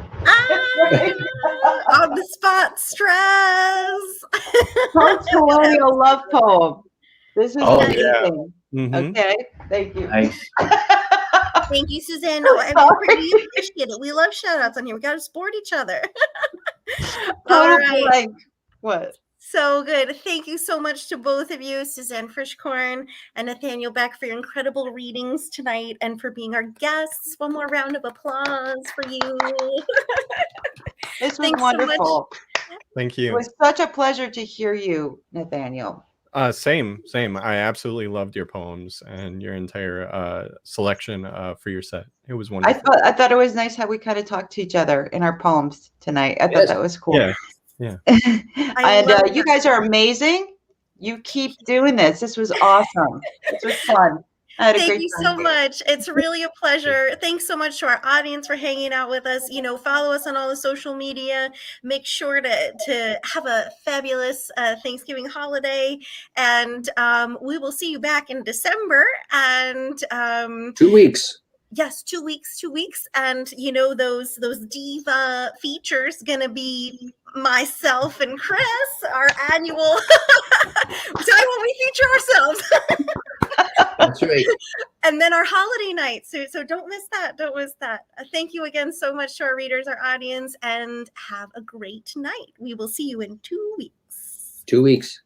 Speaker 2: the spot stress.
Speaker 3: Post-colonial love poem. This is amazing.
Speaker 4: Mm-hmm.
Speaker 3: Okay, thank you.
Speaker 1: Nice.
Speaker 2: Thank you, Suzanne. No, we appreciate it. We love shout outs on here. We got to support each other. All right.
Speaker 3: What?
Speaker 2: So good. Thank you so much to both of you, Suzanne Frischkorn and Nathaniel Beck, for your incredible readings tonight and for being our guests. One more round of applause for you.
Speaker 3: This was
Speaker 2: Thanks so much.
Speaker 3: wonderful.
Speaker 4: Thank
Speaker 3: It
Speaker 4: you.
Speaker 3: was such a pleasure to hear you, Nathaniel.
Speaker 4: Same. I absolutely loved your poems and your entire selection for your set. It was wonderful.
Speaker 3: I thought it was nice how we kind of talked to each other in our poems tonight. I thought
Speaker 1: Yes.
Speaker 3: that was cool.
Speaker 4: Yeah.
Speaker 3: And
Speaker 2: love
Speaker 3: you guys are amazing. You keep doing this. This was awesome. This was fun. I had a
Speaker 2: Thank
Speaker 3: great
Speaker 2: you
Speaker 3: time.
Speaker 2: so much. It's really a pleasure. Thanks so much to our audience for hanging out with us. You know, follow us on all the social media. Make sure to have a fabulous Thanksgiving holiday. And we will see you back in December. And
Speaker 1: 2 weeks.
Speaker 2: yes, 2 weeks. And you know, those diva features gonna be myself and Chris, our annual time when we feature ourselves.
Speaker 1: That's right.
Speaker 2: And then our holiday night. So don't miss that. Don't miss that. Thank you again so much to our readers, our audience, and have a great night. We will see you in 2 weeks.
Speaker 1: 2 weeks.